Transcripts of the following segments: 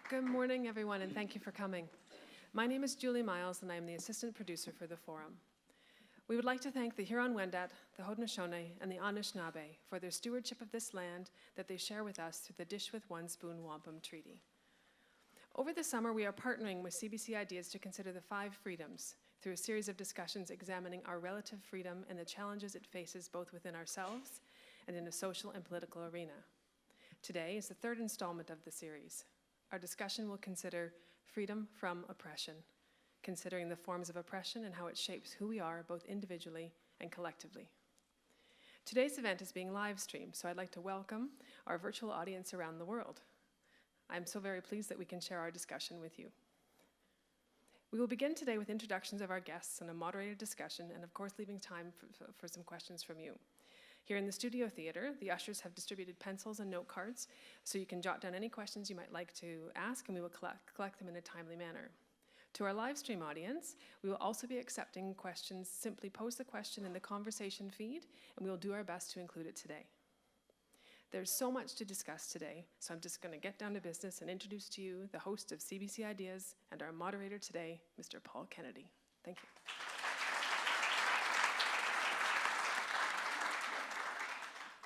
Good morning, everyone, and thank you for coming. My name is Julie Miles, and I am the assistant producer for the forum. We would like to thank the Huron-Wendat, the Haudenosaunee, and the Anishinaabe for their stewardship of this land that they share with us through the Dish with One Spoon Wampum Treaty. Over the summer, we are partnering with CBC Ideas to consider the 5 freedoms through a series of discussions examining our relative freedom and the challenges it faces both within ourselves and in a social and political arena. Today is the 3rd installment of the series. Our discussion will consider freedom from oppression, considering the forms of oppression and how it shapes who we are both individually and collectively. Today's event is being live streamed, so I'd like to welcome our virtual audience around the world. I'm so very pleased that we can share our discussion with you. We will begin today with introductions of our guests and a moderated discussion, and of course leaving time for some questions from you. Here in the studio theater, the ushers have distributed pencils and note cards, so you can jot down any questions you might like to ask, and we will collect them in a timely manner. To our live stream audience, we will also be accepting questions. Simply post the question in the conversation feed, and we will do our best to include it today. There's so much to discuss today, so I'm just going to get down to business and introduce to you the host of CBC Ideas and our moderator today, Mr. Paul Kennedy. Thank you.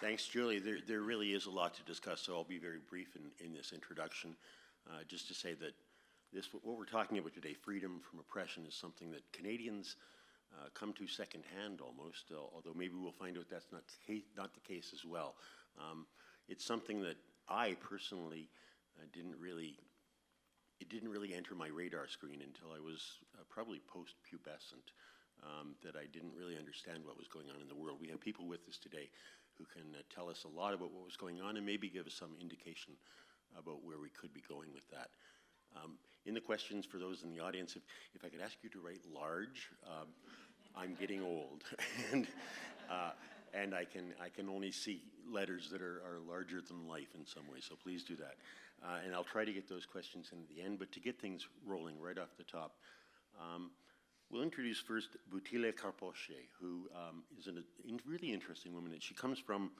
Thanks, Julie. There really is a lot to discuss, so I'll be very brief in this introduction. Just to say that what we're talking about today, freedom from oppression, is something that Canadians come to secondhand almost, although maybe we'll find out that's not the case as well. It's something that I personally didn't really enter my radar screen until I was probably post-pubescent, that I didn't really understand what was going on in the world. We have people with us today who can tell us a lot about what was going on and maybe give us some indication about where we could be going with that. In the questions for those in the audience, if I could ask you to write large, I'm getting old, and I can only see letters that are larger than life in some way, so please do that. And I'll try to get those questions in at the end, but to get things rolling right off the top, we'll introduce first Bhutila Karpoche, who is a really interesting woman. She comes from,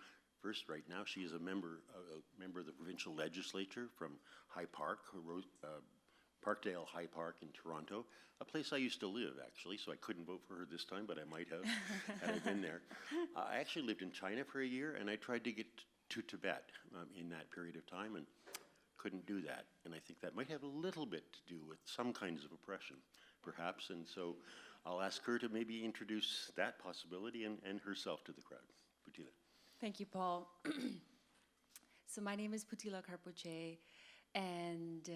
first right now, she is a member of the provincial legislature from High Park, Parkdale High Park in Toronto, a place I used to live, actually, so I couldn't vote for her this time, but I might have had I been there. I actually lived in China for a year, and I tried to get to Tibet in that period of time and couldn't do that. And I think that might have a little bit to do with some kinds of oppression, perhaps, and so I'll ask her to maybe introduce that possibility and herself to the crowd. Bhutila. Thank you, Paul. So my name is Bhutila Karpoche, and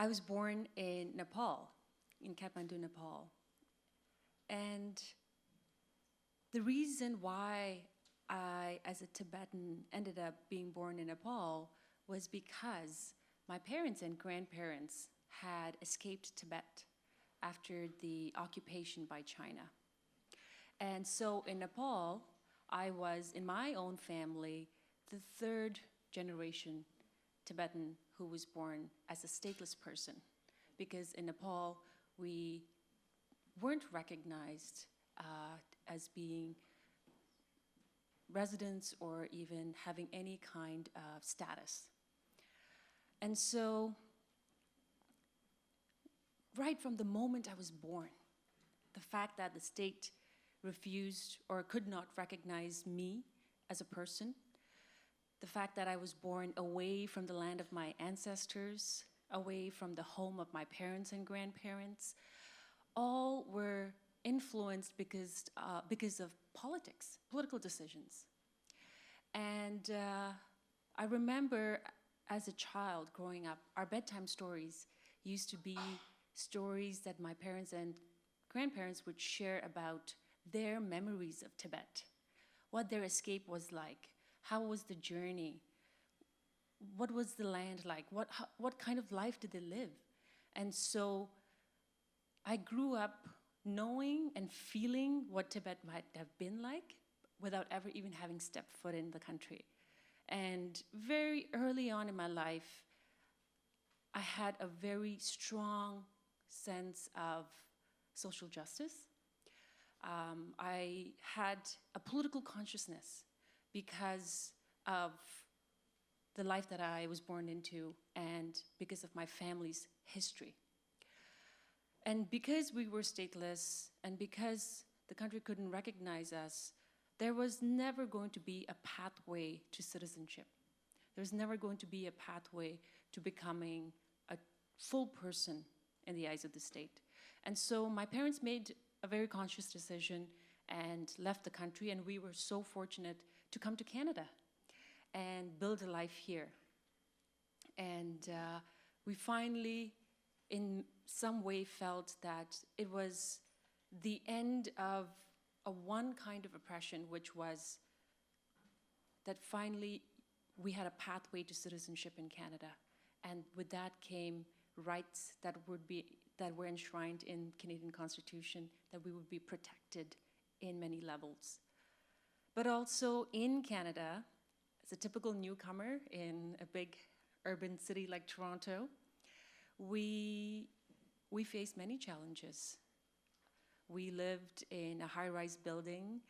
I was born in Nepal, in Kathmandu, Nepal. And the reason why I, as a Tibetan, ended up being born in Nepal was because my parents and grandparents had escaped Tibet after the occupation by China. And so in Nepal, I was, in my own family, the 3rd generation Tibetan who was born as a stateless person, because in Nepal, we weren't recognized as being residents or even having any kind of status. And so, right from the moment I was born, the fact that the state refused or could not recognize me as a person, the fact that I was born away from the land of my ancestors, away from the home of my parents and grandparents, all were influenced because of politics, political decisions. And I remember as a child growing up, our bedtime stories used to be stories that my parents and grandparents would share about their memories of Tibet, what their escape was like, how was the journey, what was the land like, what kind of life did they live? And so I grew up knowing and feeling what Tibet might have been like without ever even having stepped foot in the country. And very early on in my life, I had a very strong sense of social justice. I had a political consciousness because of the life that I was born into and because of my family's history. And because we were stateless and because the country couldn't recognize us, there was never going to be a pathway to citizenship. There's never going to be a pathway to becoming a full person in the eyes of the state. And so my parents made a very conscious decision and left the country, and we were so fortunate to come to Canada and build a life here. And we finally, in some way, felt that it was the end of a one kind of oppression, which was that finally we had a pathway to citizenship in Canada. And with that came rights that were enshrined in Canadian Constitution, that we would be protected in many levels. But also in Canada, as a typical newcomer in a big urban city like Toronto, we faced many challenges. We lived in a high-rise building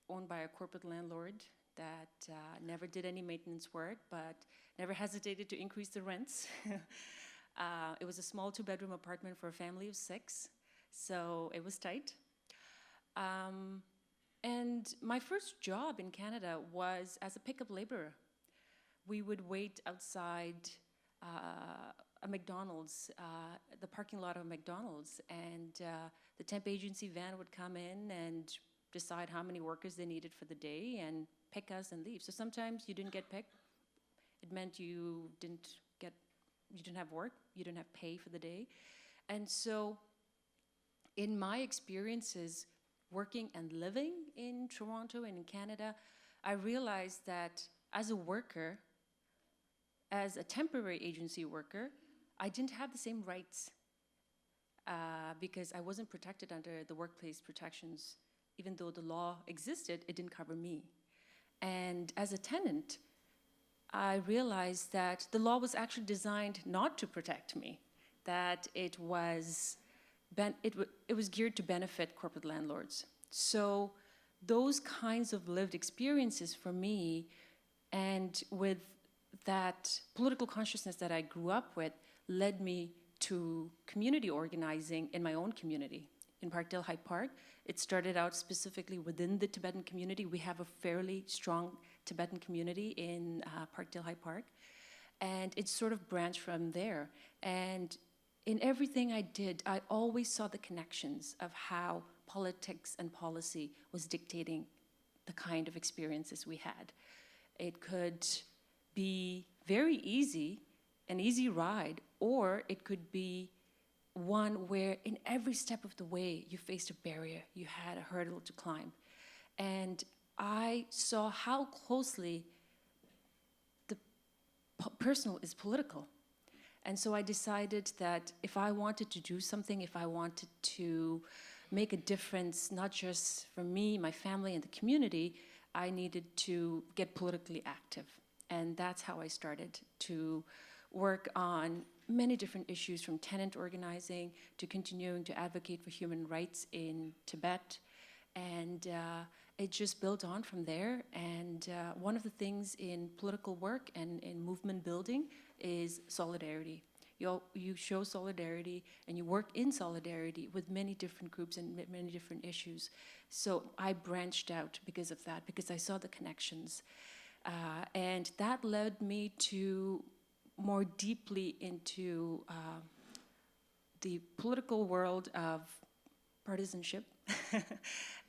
owned by a corporate landlord that never did any maintenance work, but never hesitated to increase the rents. It was a small 2-bedroom apartment for a family of 6, so it was tight. And my first job in Canada was as a pickup laborer. We would wait outside a McDonald's, the parking lot of McDonald's, and the temp agency van would come in and decide how many workers they needed for the day and pick us and leave. So sometimes you didn't get picked. It meant you didn't have work, you didn't have pay for the day. And so in my experiences working and living in Toronto and in Canada, I realized that as a worker, as a temporary agency worker, I didn't have the same rights because I wasn't protected under the workplace protections. Even though the law existed, it didn't cover me. And as a tenant, I realized that the law was actually designed not to protect me, that it was geared to benefit corporate landlords. So those kinds of lived experiences for me, and with that political consciousness that I grew up with, led me to community organizing in my own community. In Parkdale High Park, it started out specifically within the Tibetan community. We have a fairly strong Tibetan community in Parkdale High Park, and it sort of branched from there. And in everything I did, I always saw the connections of how politics and policy was dictating the kind of experiences we had. It could be very easy, an easy ride, or it could be one where in every step of the way you faced a barrier, you had a hurdle to climb. And I saw how closely the personal is political. And so I decided that if I wanted to do something, if I wanted to make a difference, not just for me, my family, and the community, I needed to get politically active. And that's how I started to work on many different issues, from tenant organizing to continuing to advocate for human rights in Tibet. And it just built on from there. And one of the things in political work and in movement building is solidarity. You show solidarity and you work in solidarity with many different groups and many different issues. So I branched out because of that, because I saw the connections. And that led me to more deeply into the political world of partisanship.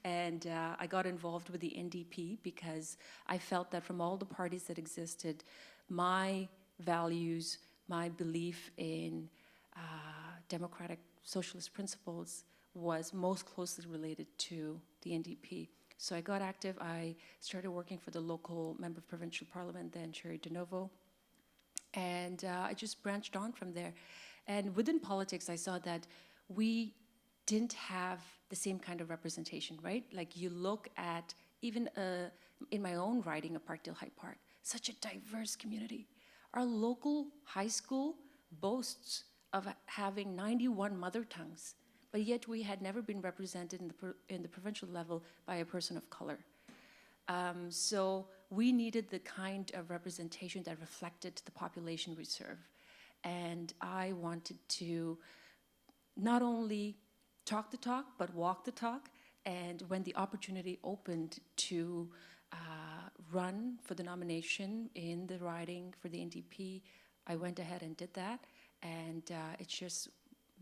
And I got involved with the NDP because I felt that from all the parties that existed, my values, my belief in democratic socialist principles was most closely related to the NDP. So I got active. I started working for the local member of provincial parliament, then Cherry de Novo. And I just branched on from there. And within politics, I saw that we didn't have the same kind of representation, right? Like you look at, even in my own riding of Parkdale High Park, such a diverse community. Our local high school boasts of having 91 mother tongues, but yet we had never been represented in the provincial level by a person of color. So we needed the kind of representation that reflected the population we serve. And I wanted to not only talk the talk, but walk the talk. And when the opportunity opened to run for the nomination in the riding for the NDP, I went ahead and did that. And it's just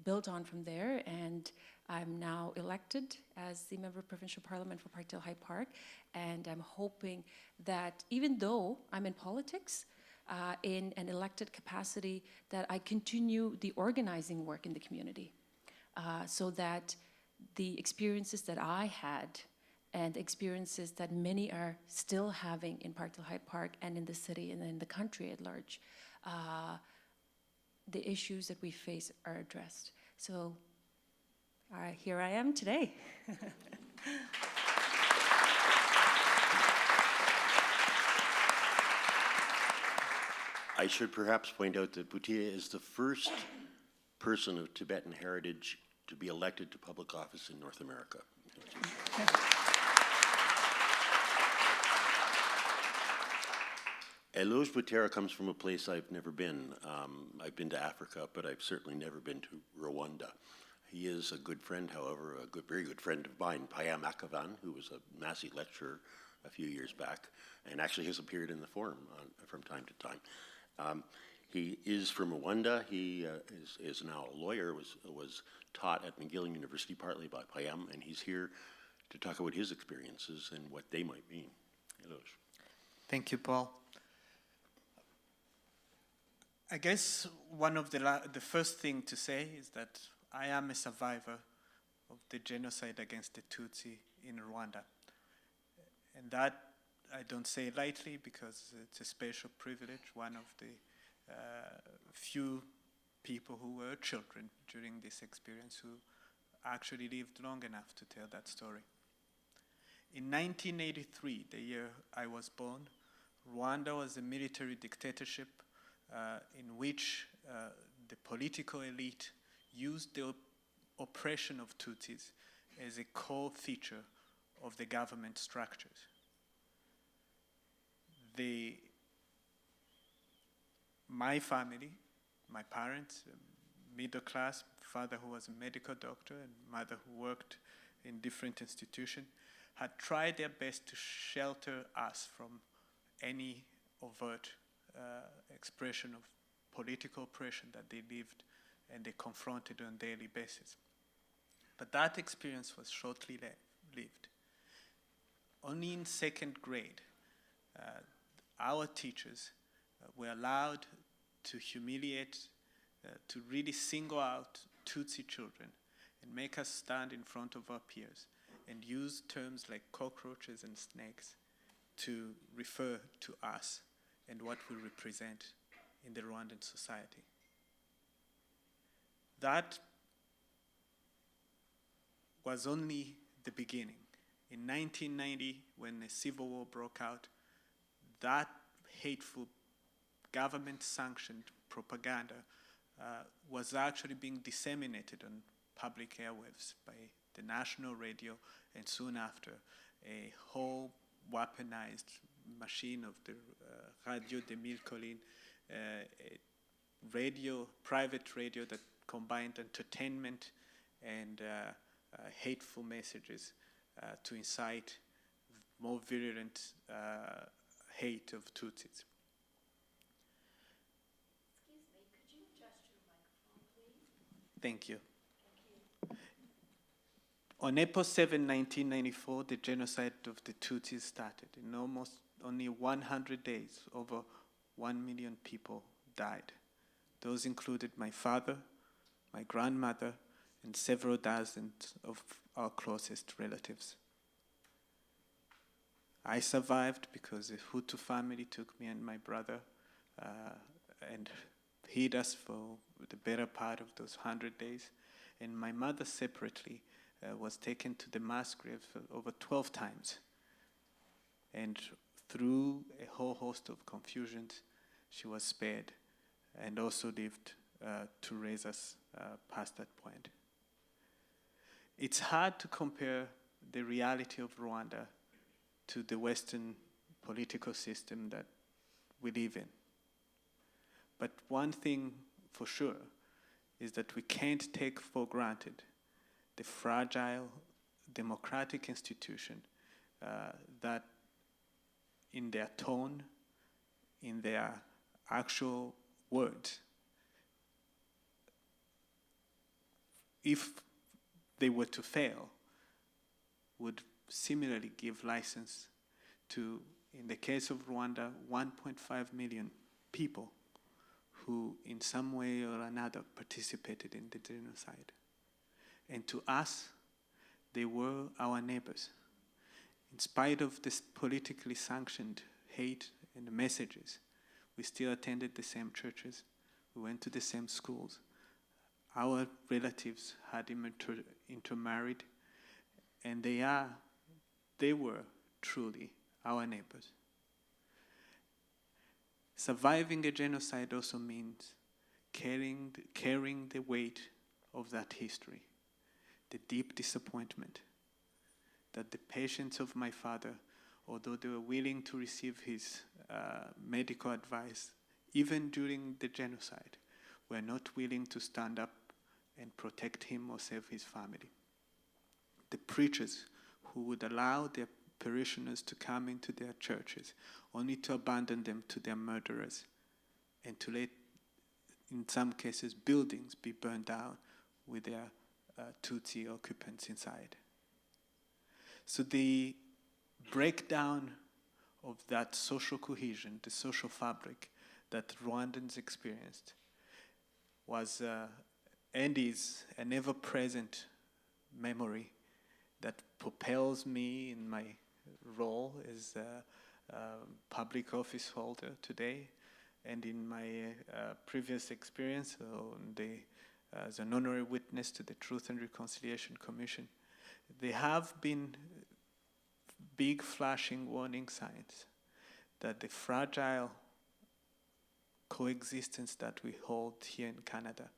built on from there. And I'm now elected as the Member of Provincial Parliament for Parkdale High Park. And I'm hoping that even though I'm in politics, in an elected capacity, that I continue the organizing work in the community so that the experiences that I had and the experiences that many are still having in Parkdale High Park and in the city and in the country at large, the issues that we face are addressed. So here I am today. I should perhaps point out that Bhutila is the first person of Tibetan heritage to be elected to public office in North America. Eloge Butera comes from a place I've never been. I've been to Africa, but I've certainly never been to Rwanda. He is a good friend, however, very good friend of mine, Payam Akavan, who was a Massey lecturer a few years back, and actually has appeared in the forum from time to time. He is from Rwanda. He is now a lawyer, was taught at McGill University partly by Payam, and he's here to talk about his experiences and what they might mean. Eloge. Thank you, Paul. I guess one of the first thing to say is that I am a survivor of the genocide against the Tutsi in Rwanda. And that I don't say lightly because it's a special privilege, one of the few people who were children during this experience who actually lived long enough to tell that story. In 1983, the year I was born, Rwanda was a military dictatorship in which the political elite used the oppression of Tutsis as a core feature of the government structures. My family, my parents, middle class, father who was a medical doctor and mother who worked in different institutions, had tried their best to shelter us from any overt expression of political oppression that they lived and they confronted on a daily basis. But that experience was shortly lived. Only in second grade, our teachers were allowed to humiliate, to really single out Tutsi children and make us stand in front of our peers and use terms like cockroaches and snakes to refer to us and what we represent in the Rwandan society. That was only the beginning. In 1990, when the civil war broke out, that hateful government-sanctioned propaganda was actually being disseminated on public airwaves by the national radio, and soon after, a whole weaponized machine of the Radio de Mille Collines, a radio, private radio that combined entertainment and hateful messages to incite more virulent hate of Tutsis. Excuse me, could you adjust your microphone, please? Thank you. On April 7, 1994, the genocide of the Tutsis started. In almost only 100 days, over 1 million people died. Those included my father, my grandmother, and several dozens of our closest relatives. I survived because a Hutu family took me and my brother and hid us for the better part of those 100 days. And my mother separately was taken to the mass grave over 12 times. And through a whole host of confusions, she was spared and also lived to raise us past that point. It's hard to compare the reality of Rwanda to the Western political system that we live in. But one thing for sure is that we can't take for granted the fragile democratic institution that in their tone, in their actual words, if they were to fail, would similarly give license to, in the case of Rwanda, 1.5 million people who in some way or another participated in the genocide. And to us, they were our neighbors. In spite of this politically sanctioned hate and messages, we still attended the same churches, we went to the same schools. Our relatives had intermarried, and they were truly our neighbors. Surviving a genocide also means carrying the weight of that history, the deep disappointment that the patients of my father, although they were willing to receive his medical advice, even during the genocide, were not willing to stand up and protect him or save his family. The preachers who would allow their parishioners to come into their churches only to abandon them to their murderers and to let, in some cases, buildings be burned down with their Tutsi occupants inside. So the breakdown of that social cohesion, the social fabric that Rwandans experienced was and is an ever-present memory that propels me in my role as a public office holder today, and in my previous experience as an honorary witness to the Truth and Reconciliation Commission. There have been big flashing warning signs that the fragile coexistence that we hold here in Canada,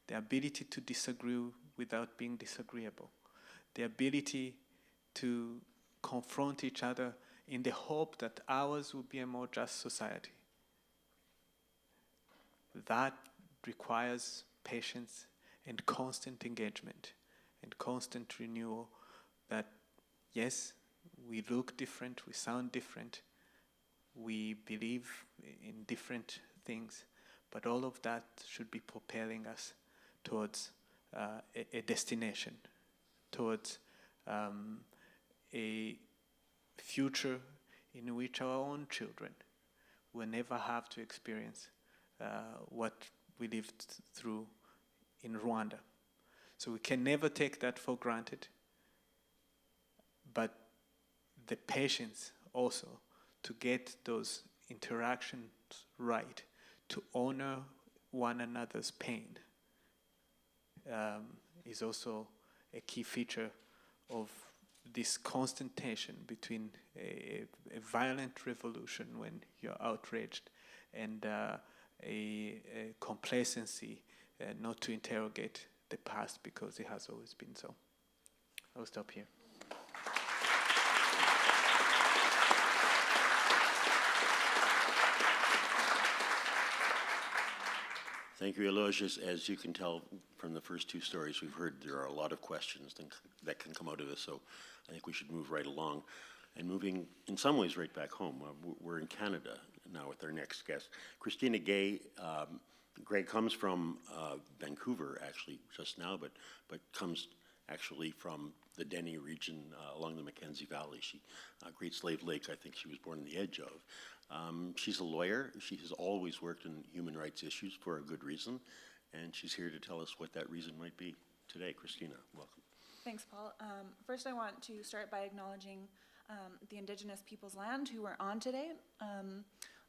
the ability to disagree without being disagreeable, the ability to confront each other in the hope that ours will be a more just society. That requires patience and constant engagement and constant renewal that, yes, we look different, we sound different, we believe in different things, but all of that should be propelling us towards a destination, towards a future in which our own children will never have to experience what we lived through in Rwanda. So we can never take that for granted, but the patience also to get those interactions right, to honor one another's pain, is also a key feature of this constant tension between a violent revolution when you're outraged and a complacency not to interrogate the past because it has always been so. I'll stop here. Thank you, Eloge. As you can tell from the first two stories we've heard, there are a lot of questions that can come out of this, so I think we should move right along. And moving, in some ways, right back home. We're in Canada now with our next guest. Christina Gray comes from Vancouver, actually, just now, but comes actually from the Denny region along the Mackenzie Valley. Great Slave Lake, I think she was born on the edge of. She's a lawyer. She has always worked in human rights issues for a good reason, and she's here to tell us what that reason might be today. Christina, welcome. Thanks, Paul. First, I want to start by acknowledging the Indigenous people's land who are on today.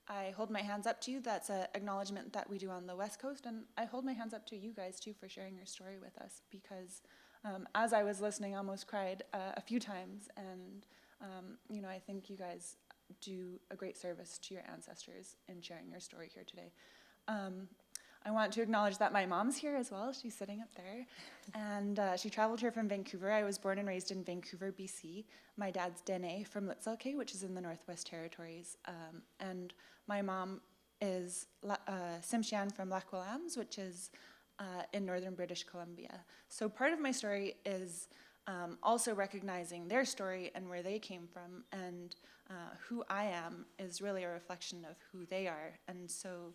I hold my hands up to you. That's an acknowledgement that we do on the West Coast, and I hold my hands up to you guys, too, for sharing your story with us, because as I was listening, I almost cried a few times, and I think you guys do a great service to your ancestors in sharing your story here today. I want to acknowledge that my mom's here as well. She's sitting up there. And she traveled here from Vancouver. I was born and raised in Vancouver, BC. My dad's Dene from Litzelke, which is in the Northwest Territories. And my mom is Tsimshian from Lakwalams, which is in northern British Columbia. So part of my story is also recognizing their story and where they came from, and who I am is really a reflection of who they are. And so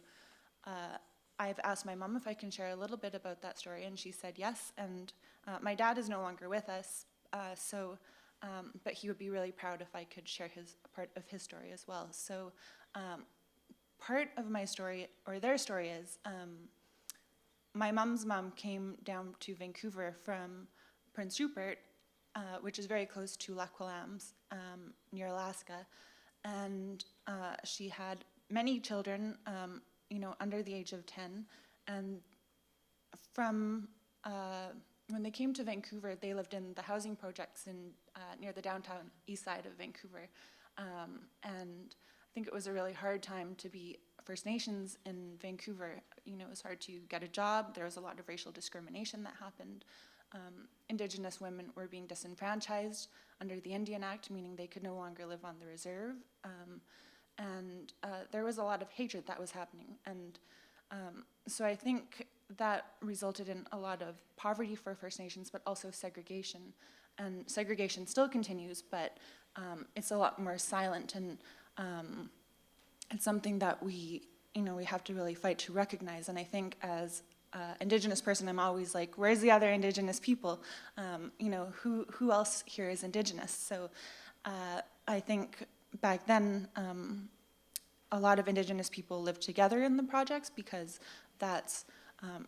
I've asked my mom if I can share a little bit about that story, and she said yes. And my dad is no longer with us, but he would be really proud if I could share part of his story as well. So part of my story, or their story, is my mom's mom came down to Vancouver from Prince Rupert, which is very close to Lakwalams, near Alaska, and she had many children, under the age of 10, and from when they came to Vancouver, they lived in the housing projects near the downtown east side of Vancouver, and I think it was a really hard time to be First Nations in Vancouver. It was hard to get a job. There was a lot of racial discrimination that happened. Indigenous women were being disenfranchised under the Indian Act, meaning they could no longer live on the reserve. And there was a lot of hatred that was happening. And so I think that resulted in a lot of poverty for First Nations, but also segregation. And segregation still continues, but it's a lot more silent, and it's something that we have to really fight to recognize. And I think as Indigenous person, I'm always like, where's the other Indigenous people? Who else here is Indigenous? So I think back then, a lot of Indigenous people lived together in the projects because that's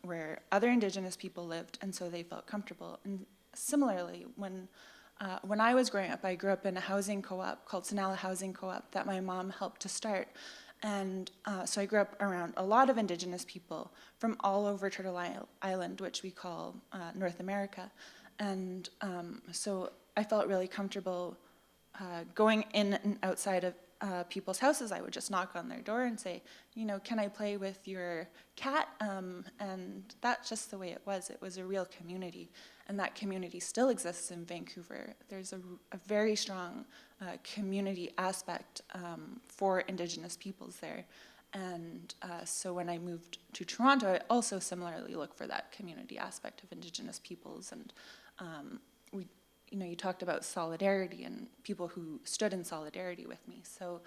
where other Indigenous people lived, and so they felt comfortable. And similarly, when I was growing up, I grew up in a housing co-op called Sinala Housing Co-op that my mom helped to start. And so I grew up around a lot of Indigenous people from all over Turtle Island, which we call North America. And so I felt really comfortable going in and outside of people's houses. I would just knock on their door and say, can I play with your cat? And that's just the way it was. It was a real community. And that community still exists in Vancouver. There's a very strong community aspect for Indigenous peoples there. And so when I moved to Toronto, I also similarly look for that community aspect of Indigenous peoples. And you talked about solidarity and people who stood in solidarity with me. So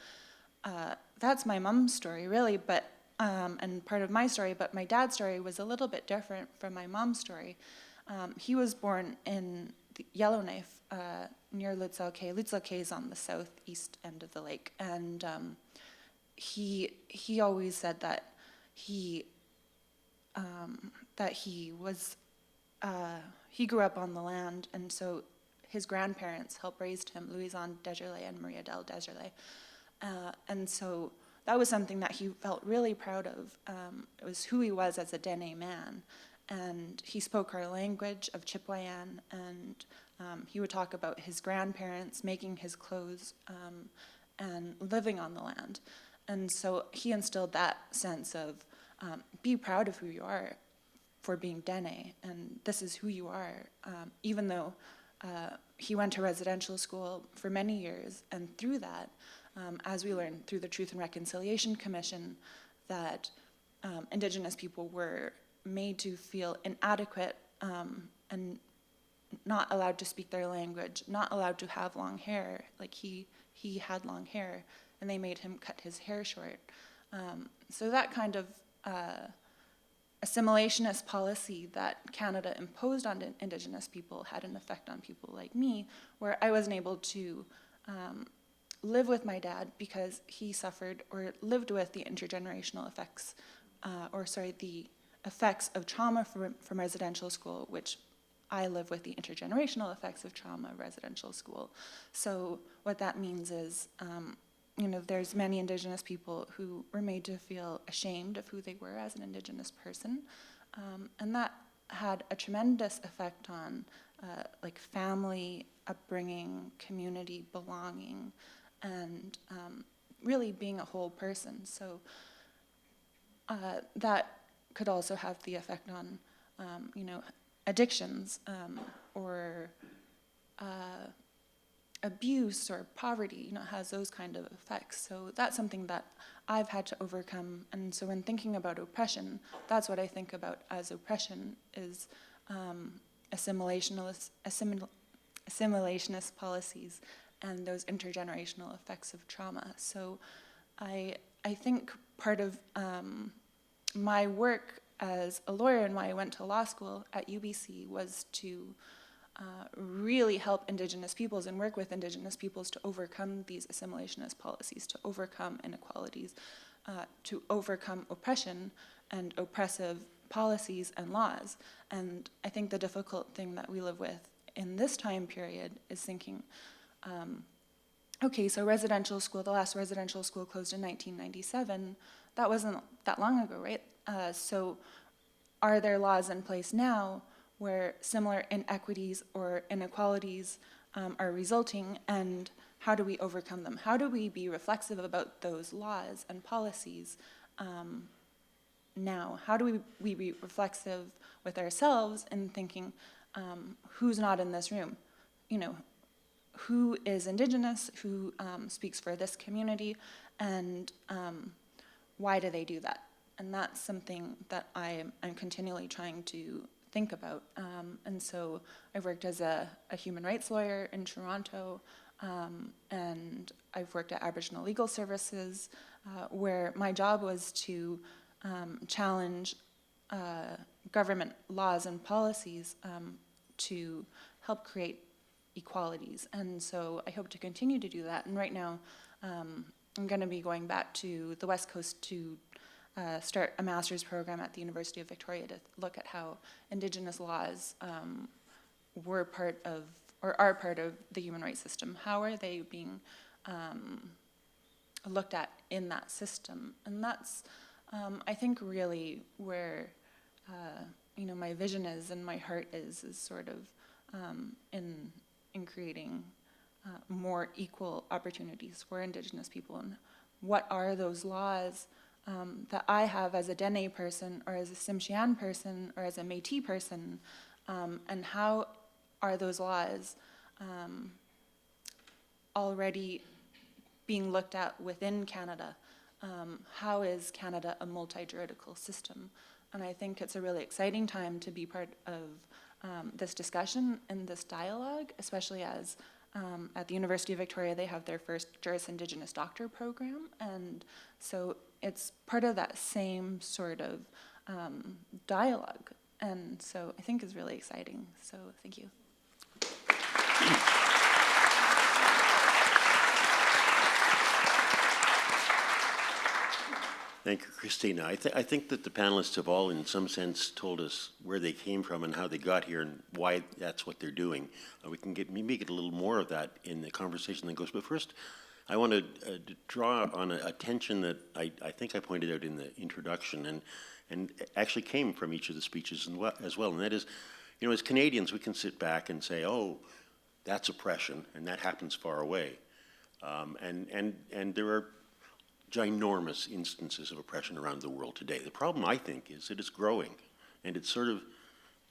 that's my mom's story, really, but and part of my story. But my dad's story was a little bit different from my mom's story. He was born in Yellowknife near Litzelke. Litzelke is on the southeast end of the lake, and he always said that he grew up on the land, and so his grandparents helped raise him, Louison Desjardins and Maria Del Desjardins, and so that was something that he felt really proud of. It was who he was as a Dene man. And he spoke our language of Chipewyan, and he would talk about his grandparents making his clothes and living on the land. And so he instilled that sense of be proud of who you are for being Dene, and this is who you are, even though he went to residential school for many years. And through that, as we learned through the Truth and Reconciliation Commission, that Indigenous people were made to feel inadequate and not allowed to speak their language, not allowed to have long hair. Like he had long hair, and they made him cut his hair short. So that kind of assimilationist policy that Canada imposed on Indigenous people had an effect on people like me, where I wasn't able to live with my dad because he suffered or lived with the intergenerational effects, the effects of trauma from residential school, which I live with the intergenerational effects of trauma of residential school. So what that means is, there's many Indigenous people who were made to feel ashamed of who they were as an Indigenous person, and that had a tremendous effect on family, upbringing, community, belonging, and really being a whole person. So that could also have the effect on, addictions or abuse or poverty, has those kind of effects. So that's something that I've had to overcome. And so when thinking about oppression, that's what I think about as oppression is assimilationist policies and those intergenerational effects of trauma. So I think part of my work as a lawyer and why I went to law school at UBC was to really help Indigenous peoples and work with Indigenous peoples to overcome these assimilationist policies, to overcome inequalities, to overcome oppression and oppressive policies and laws. And I think the difficult thing that we live with in this time period is thinking, okay, so residential school, the last residential school closed in 1997. That wasn't that long ago, right? So are there laws in place now where similar inequities or inequalities are resulting, and how do we overcome them? How do we be reflexive about those laws and policies now? How do we be reflexive with ourselves in thinking, who's not in this room? Who is Indigenous, who speaks for this community, and why do they do that? And that's something that I'm continually trying to think about. And so I've worked as a human rights lawyer in Toronto, and I've worked at Aboriginal Legal Services, where my job was to challenge government laws and policies to help create equalities. And so I hope to continue to do that. And right now, I'm going to be going back to the West Coast to start a master's program at the University of Victoria to look at how Indigenous laws were part of, or are part of, the human rights system. How are they being looked at in that system? And that's, I think, really where my vision is and my heart is sort of in creating more equal opportunities for Indigenous people. And what are those laws that I have as a Dene person, or as a Tsimshian person, or as a Métis person, and how are those laws already being looked at within Canada? How is Canada a multi-juridical system? And I think it's a really exciting time to be part of this discussion and this dialogue, especially as at the University of Victoria they have their first Juris Indigenous Doctor program, and so it's part of that same sort of dialogue, and so I think is really exciting. So thank you. Thank you, Christina. I think that the panelists have all, in some sense, told us where they came from and how they got here and why that's what they're doing. We can maybe get a little more of that in the conversation that goes. But first, I want to draw on a tension that I think I pointed out in the introduction and actually came from each of the speeches as well. And that is, as Canadians, we can sit back and say, oh, that's oppression, and that happens far away. And there are ginormous instances of oppression around the world today. The problem, I think, is that it's growing, and it's sort of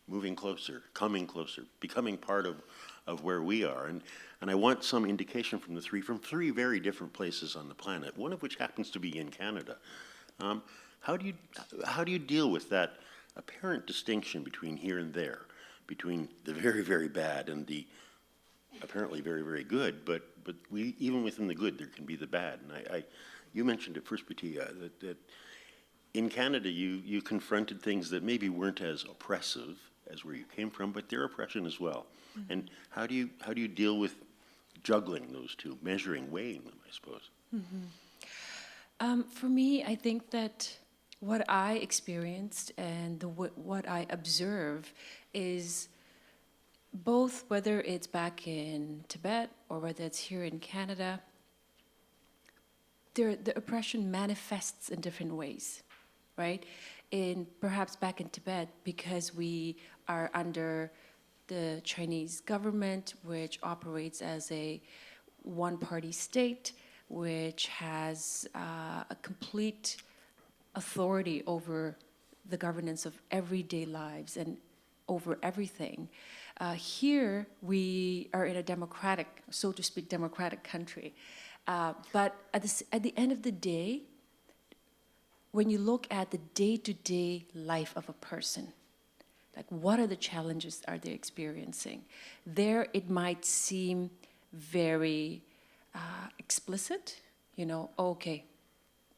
moving closer, coming closer, becoming part of where we are. And I want some indication from three very different places on the planet, one of which happens to be in Canada. How do you deal with that apparent distinction between here and there, between the very, very bad and the apparently very, very good, but even within the good, there can be the bad. And you mentioned it first, Bhutila, that in Canada you confronted things that maybe weren't as oppressive as where you came from, but they're oppression as well. Mm-hmm. And how do you deal with juggling those two, measuring, weighing them, I suppose? Mm-hmm. For me, I think that what I experienced and what I observe is both, whether it's back in Tibet or whether it's here in Canada, the oppression manifests in different ways, right? Perhaps back in Tibet, because we are under the Chinese government, which operates as a one-party state, which has a complete authority over the governance of everyday lives and over everything. Here, we are in a democratic, so to speak, democratic country. But at the end of the day, when you look at the day-to-day life of a person, like what are the challenges are they experiencing? There, it might seem very explicit, you know, okay,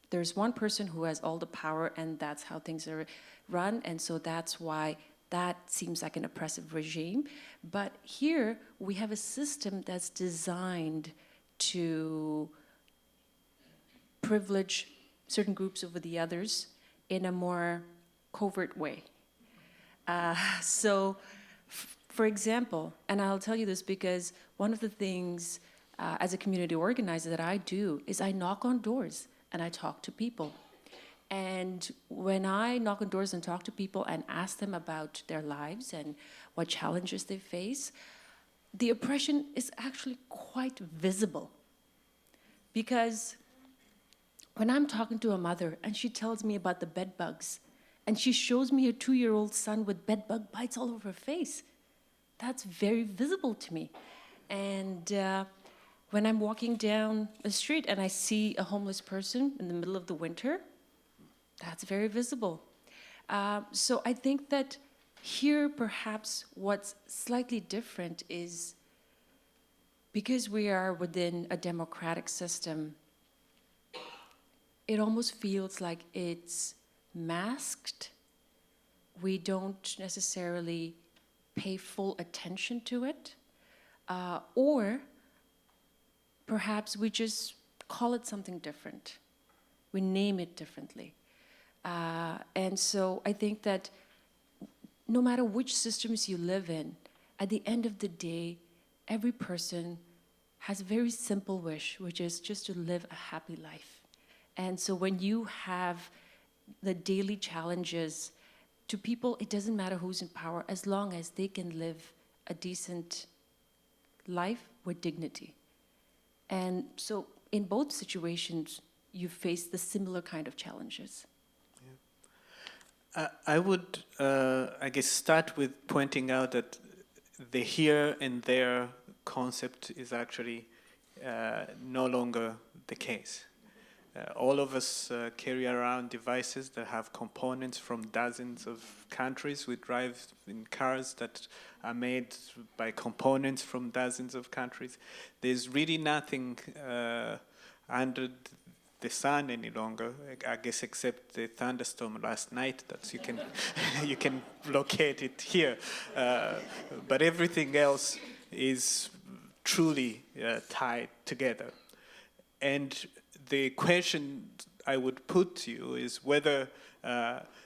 there's one person who has all the power and that's how things are run, and so that's why that seems like an oppressive regime. But here, we have a system that's designed to privilege certain groups over the others in a more covert way. For example, and I'll tell you this because one of the things as a community organizer that I do is I knock on doors and I talk to people. And when I knock on doors and talk to people and ask them about their lives and what challenges they face, the oppression is actually quite visible. Because when I'm talking to a mother and she tells me about the bed bugs, and she shows me a 2-year-old son with bed bug bites all over her face, that's very visible to me. And when I'm walking down the street and I see a homeless person in the middle of the winter, that's very visible. So I think that here perhaps what's slightly different is because we are within a democratic system, it almost feels like it's masked. We don't necessarily pay full attention to it, or perhaps we just call it something different. We name it differently. And so I think that no matter which systems you live in, at the end of the day, every person has a very simple wish, which is just to live a happy life. And so when you have the daily challenges, to people, it doesn't matter who's in power, as long as they can live a decent life with dignity. And so in both situations, you face the similar kind of challenges. Yeah. I would, I guess, start with pointing out that the here and there concept is actually no longer the case. All of us carry around devices that have components from dozens of countries. We drive in cars that are made by components from dozens of countries. There's really nothing under the sun any longer, I guess, except the thunderstorm last night that you can you can locate it here. But everything else is truly tied together. And the question I would put to you is whether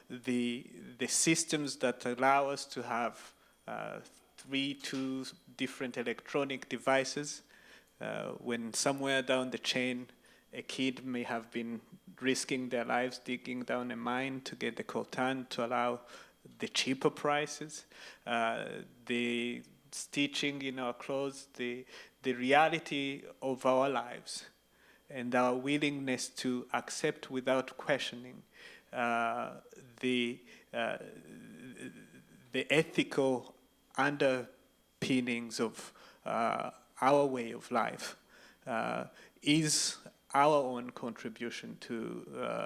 the systems that allow us to have 2 different electronic devices, when somewhere down the chain a kid may have been risking their lives digging down a mine to get the coltan to allow the cheaper prices, the stitching in our clothes, the reality of our lives, and our willingness to accept without questioning the ethical underpinnings of our way of life is our own contribution to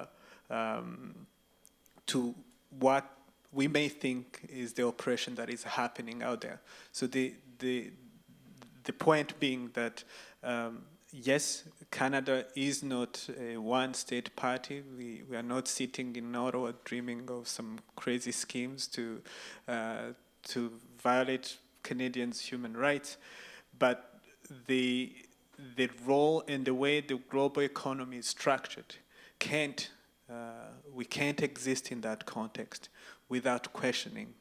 what we may think is the oppression that is happening out there. So the point being that yes, Canada is not a one-state party. We are not sitting in Ottawa dreaming of some crazy schemes to violate Canadians' human rights. But the role and the way the global economy is structured we can't exist in that context without questioning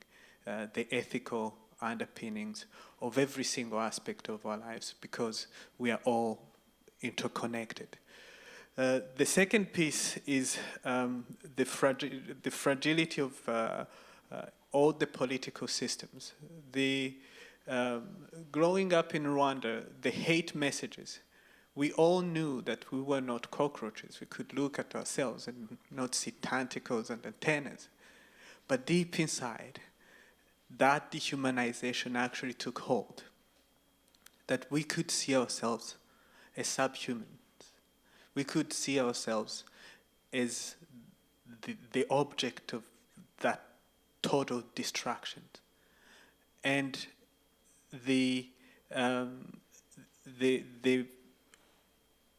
the ethical underpinnings of every single aspect of our lives, because we are all interconnected. The second piece is the fragility of all the political systems. Growing up in Rwanda, the hate messages, we all knew that we were not cockroaches. We could look at ourselves and not see tentacles and antennas. But deep inside, that dehumanization actually took hold. That we could see ourselves as subhumans. We could see ourselves as the object of that total destruction. And the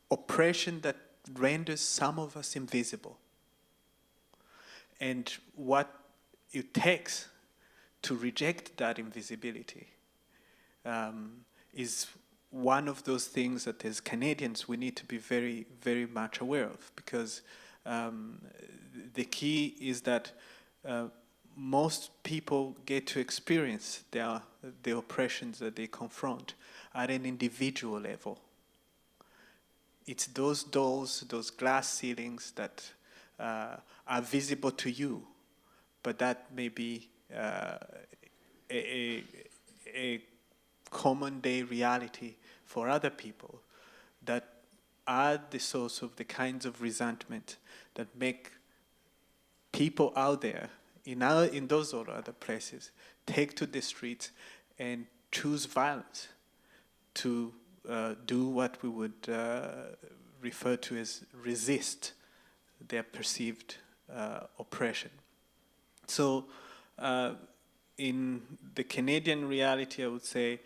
oppression that renders some of us invisible. And what it takes to reject that invisibility is one of those things that as Canadians we need to be very, very much aware of, because the key is that most people get to experience the oppressions that they confront at an individual level. It's those doors, those glass ceilings that are visible to you, but that may be a common day reality for other people, that are the source of the kinds of resentment that make people out there in those or other places take to the streets and choose violence to do what we would refer to as resist their perceived oppression. So in the Canadian reality, I would say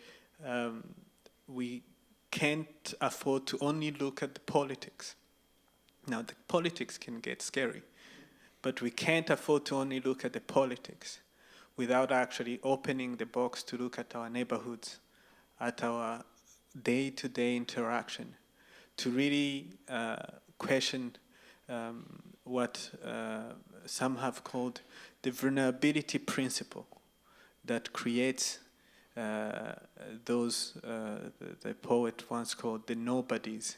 we can't afford to only look at the politics. Now, the politics can get scary, but we can't afford to only look at the politics without actually opening the box to look at our neighborhoods, at our day-to-day interaction, to really question what some have called the vulnerability principle that creates those, the poet once called the nobodies,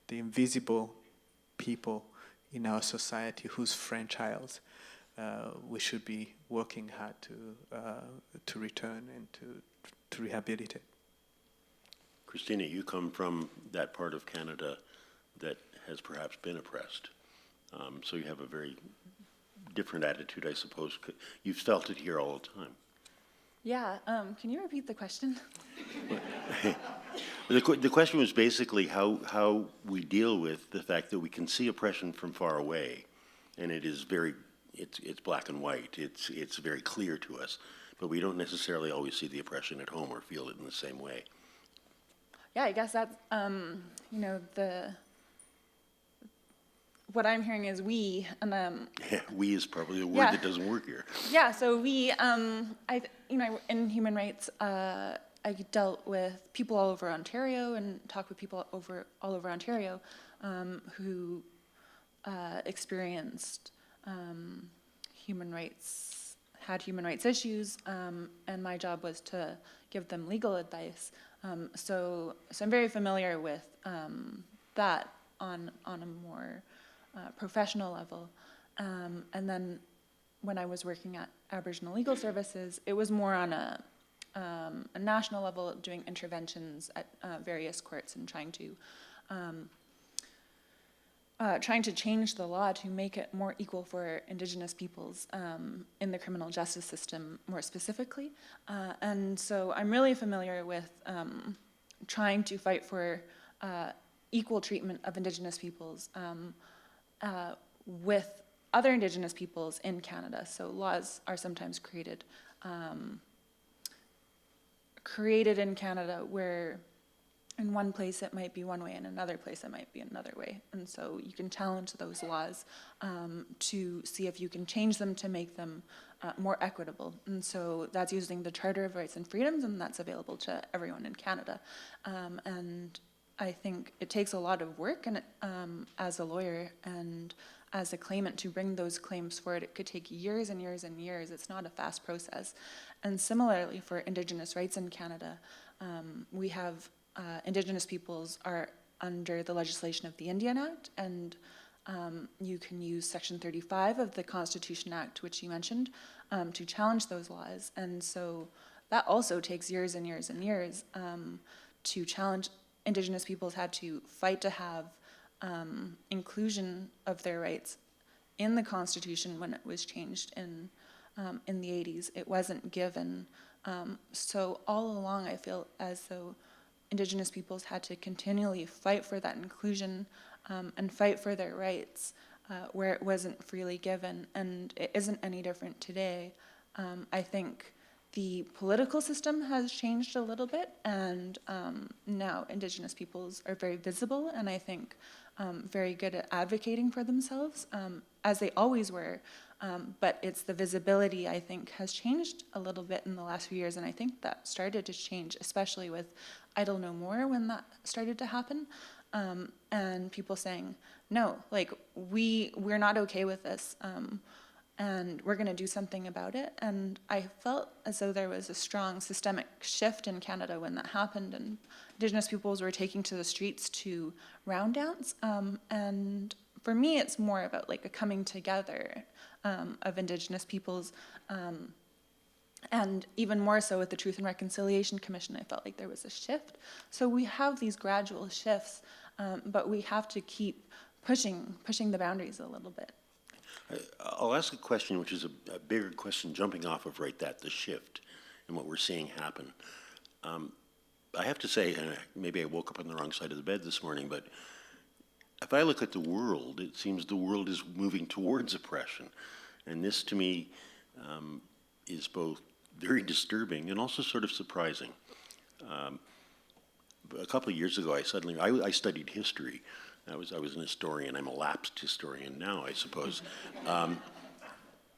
the invisible people in our society whose franchise we should be working hard to return and to rehabilitate. Christina, you come from that part of Canada that has perhaps been oppressed. So you have a very different attitude, I suppose. You've felt it here all the time. Yeah, can you repeat the question? The question was basically how we deal with the fact that we can see oppression from far away, and it is it's black and white. It's very clear to us, but we don't necessarily always see the oppression at home or feel it in the same way. Yeah, I guess that's, what I'm hearing is we, and We is probably a word Yeah. that doesn't work here. yeah, so we, in human rights, I dealt with people all over Ontario and talked with people all over Ontario who experienced had human rights issues, and my job was to give them legal advice. So I'm very familiar with that on a more professional level. And then when I was working at Aboriginal Legal Services, it was more on a national level, doing interventions at various courts and trying to change the law to make it more equal for Indigenous peoples in the criminal justice system more specifically. And so I'm really familiar with trying to fight for equal treatment of Indigenous peoples with other Indigenous peoples in Canada. So laws are sometimes created in Canada where in one place it might be one way, in another place it might be another way. And so you can challenge those laws to see if you can change them to make them more equitable. And so that's using the Charter of Rights and Freedoms, and that's available to everyone in Canada. And I think it takes a lot of work, and as a lawyer and as a claimant, to bring those claims forward. It could take years and years and years. It's not a fast process. And similarly for Indigenous rights in Canada, we have Indigenous peoples are under the legislation of the Indian Act, and you can use Section 35 of the Constitution Act, which you mentioned, to challenge those laws. And so that also takes years and years and years to challenge. Indigenous peoples had to fight to have inclusion of their rights in the Constitution when it was changed in in the 80s. It wasn't given. So all along, I feel as though Indigenous peoples had to continually fight for that inclusion and fight for their rights where it wasn't freely given. And it isn't any different today. I think the political system has changed a little bit, and now Indigenous peoples are very visible, and I think very good at advocating for themselves, as they always were. But it's the visibility, I think, has changed a little bit in the last few years, and I think that started to change, especially with Idle No More when that started to happen, and people saying, no, like, we're not okay with this, and we're going to do something about it. And I felt as though there was a strong systemic shift in Canada when that happened, and Indigenous peoples were taking to the streets to round dance. And for me, it's more about like a coming together of Indigenous peoples, and even more so with the Truth and Reconciliation Commission, I felt like there was a shift. So we have these gradual shifts, but we have to keep pushing the boundaries a little bit. I'll ask a question which is a bigger question jumping off of the shift and what we're seeing happen. I have to say, and maybe I woke up on the wrong side of the bed this morning, but if I look at the world, it seems the world is moving towards oppression. And this to me is both very disturbing and also sort of surprising. A couple of years ago, I studied history. I was an historian. I'm a lapsed historian now, I suppose.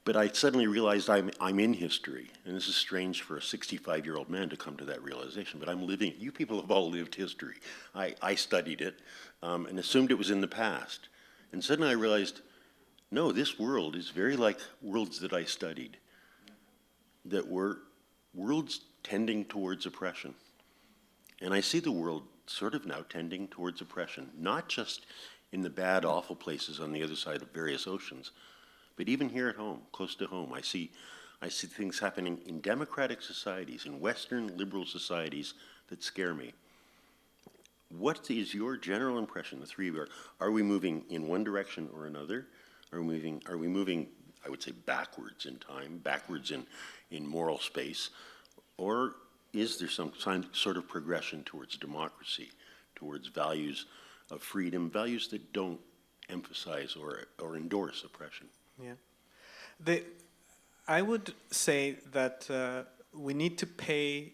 But I suddenly realized I'm in history, and this is strange for a 65-year-old man to come to that realization, but I'm living it. You people have all lived history. I studied it and assumed it was in the past. And suddenly I realized, no, this world is very like worlds that I studied, that were worlds tending towards oppression. And I see the world sort of now tending towards oppression, not just in the bad, awful places on the other side of various oceans, but even here at home, close to home. I see things happening in democratic societies, in Western liberal societies, that scare me. What is your general impression, the three of you? Are we moving in one direction or another? Are we moving, I would say, backwards in time, backwards in moral space? Or is there some sort of progression towards democracy, towards values of freedom, values that don't emphasize or endorse oppression? Yeah. I would say that we need to pay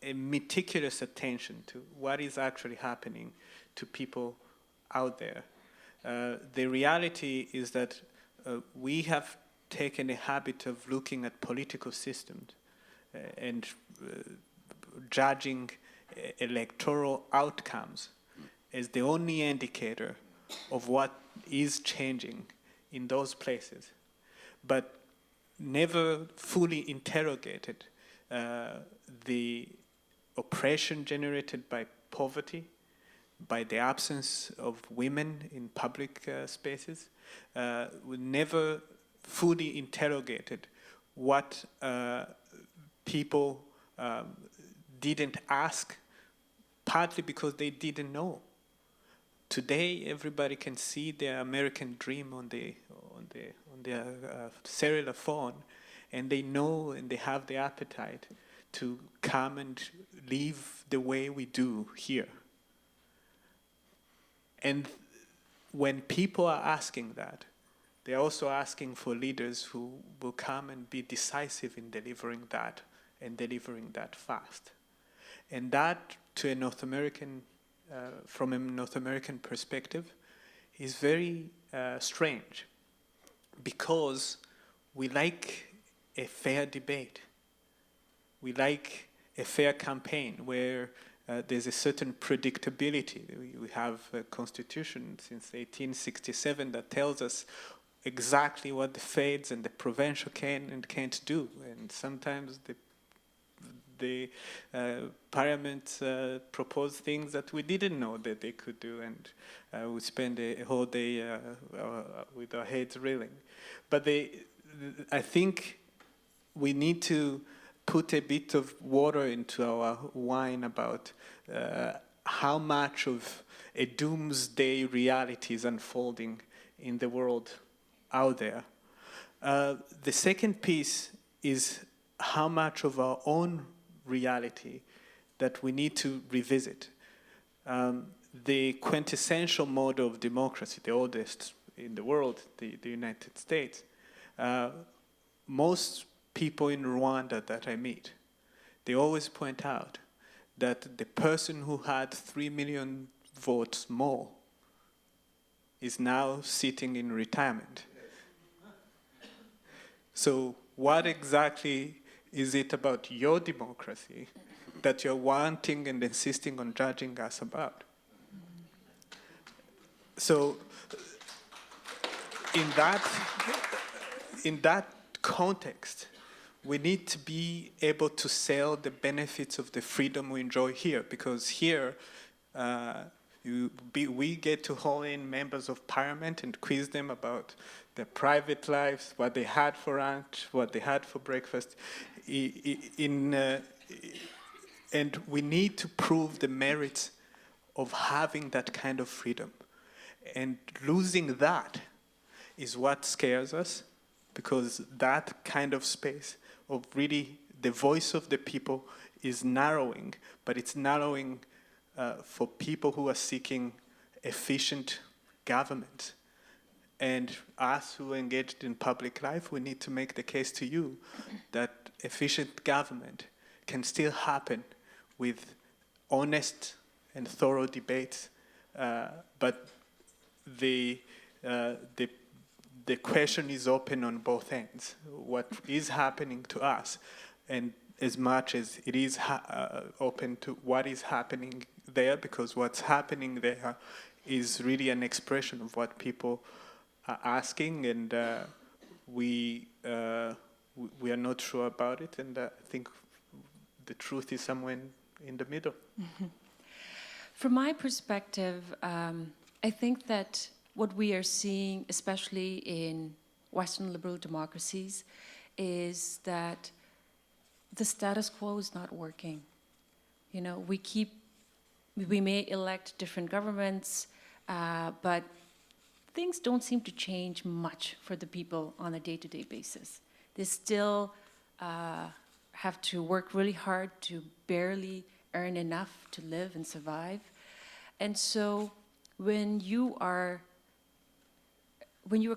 a meticulous attention to what is actually happening to people out there. The reality is that we have taken a habit of looking at political systems and judging electoral outcomes as the only indicator of what is changing in those places, but never fully interrogated the oppression generated by poverty, by the absence of women in public spaces. We never fully interrogated what people didn't ask, partly because they didn't know. Today, everybody can see the American dream on their cellular phone, and they know and they have the appetite to come and live the way we do here. And when people are asking that, they're also asking for leaders who will come and be decisive in delivering that, and delivering that fast. And that, to a North American, from a North American perspective, is very strange, because we like a fair debate. We like a fair campaign where there's a certain predictability. We have a constitution since 1867 that tells us exactly what the feds and the provincial can and can't do. And sometimes the parliament proposed things that we didn't know that they could do, and we spend a whole day with our heads reeling. But I think we need to put a bit of water into our wine about how much of a doomsday reality is unfolding in the world out there. The second piece is how much of our own reality that we need to revisit. The quintessential model of democracy, the oldest in the world, the United States, most people in Rwanda that I meet, they always point out that the person who had 3 million votes more is now sitting in retirement. So what exactly is it about your democracy that you're wanting and insisting on judging us about? So in that context, we need to be able to sell the benefits of the freedom we enjoy here, because here we get to haul in members of parliament and quiz them about their private lives, what they had for lunch, what they had for breakfast. And we need to prove the merits of having that kind of freedom. And losing that is what scares us, because that kind of space of really the voice of the people is narrowing, but it's narrowing for people who are seeking efficient government. And us who are engaged in public life, we need to make the case to you that efficient government can still happen with honest and thorough debates, but the question is open on both ends. What is happening to us, and as much as it is open to what is happening there, because what's happening there is really an expression of what people are asking, and we are not sure about it, and I think the truth is somewhere in the middle. Mm-hmm. From my perspective, I think that what we are seeing, especially in Western liberal democracies, is that the status quo is not working. You know, we may elect different governments, but things don't seem to change much for the people on a day-to-day basis. They still have to work really hard to barely earn enough to live and survive. And so when you are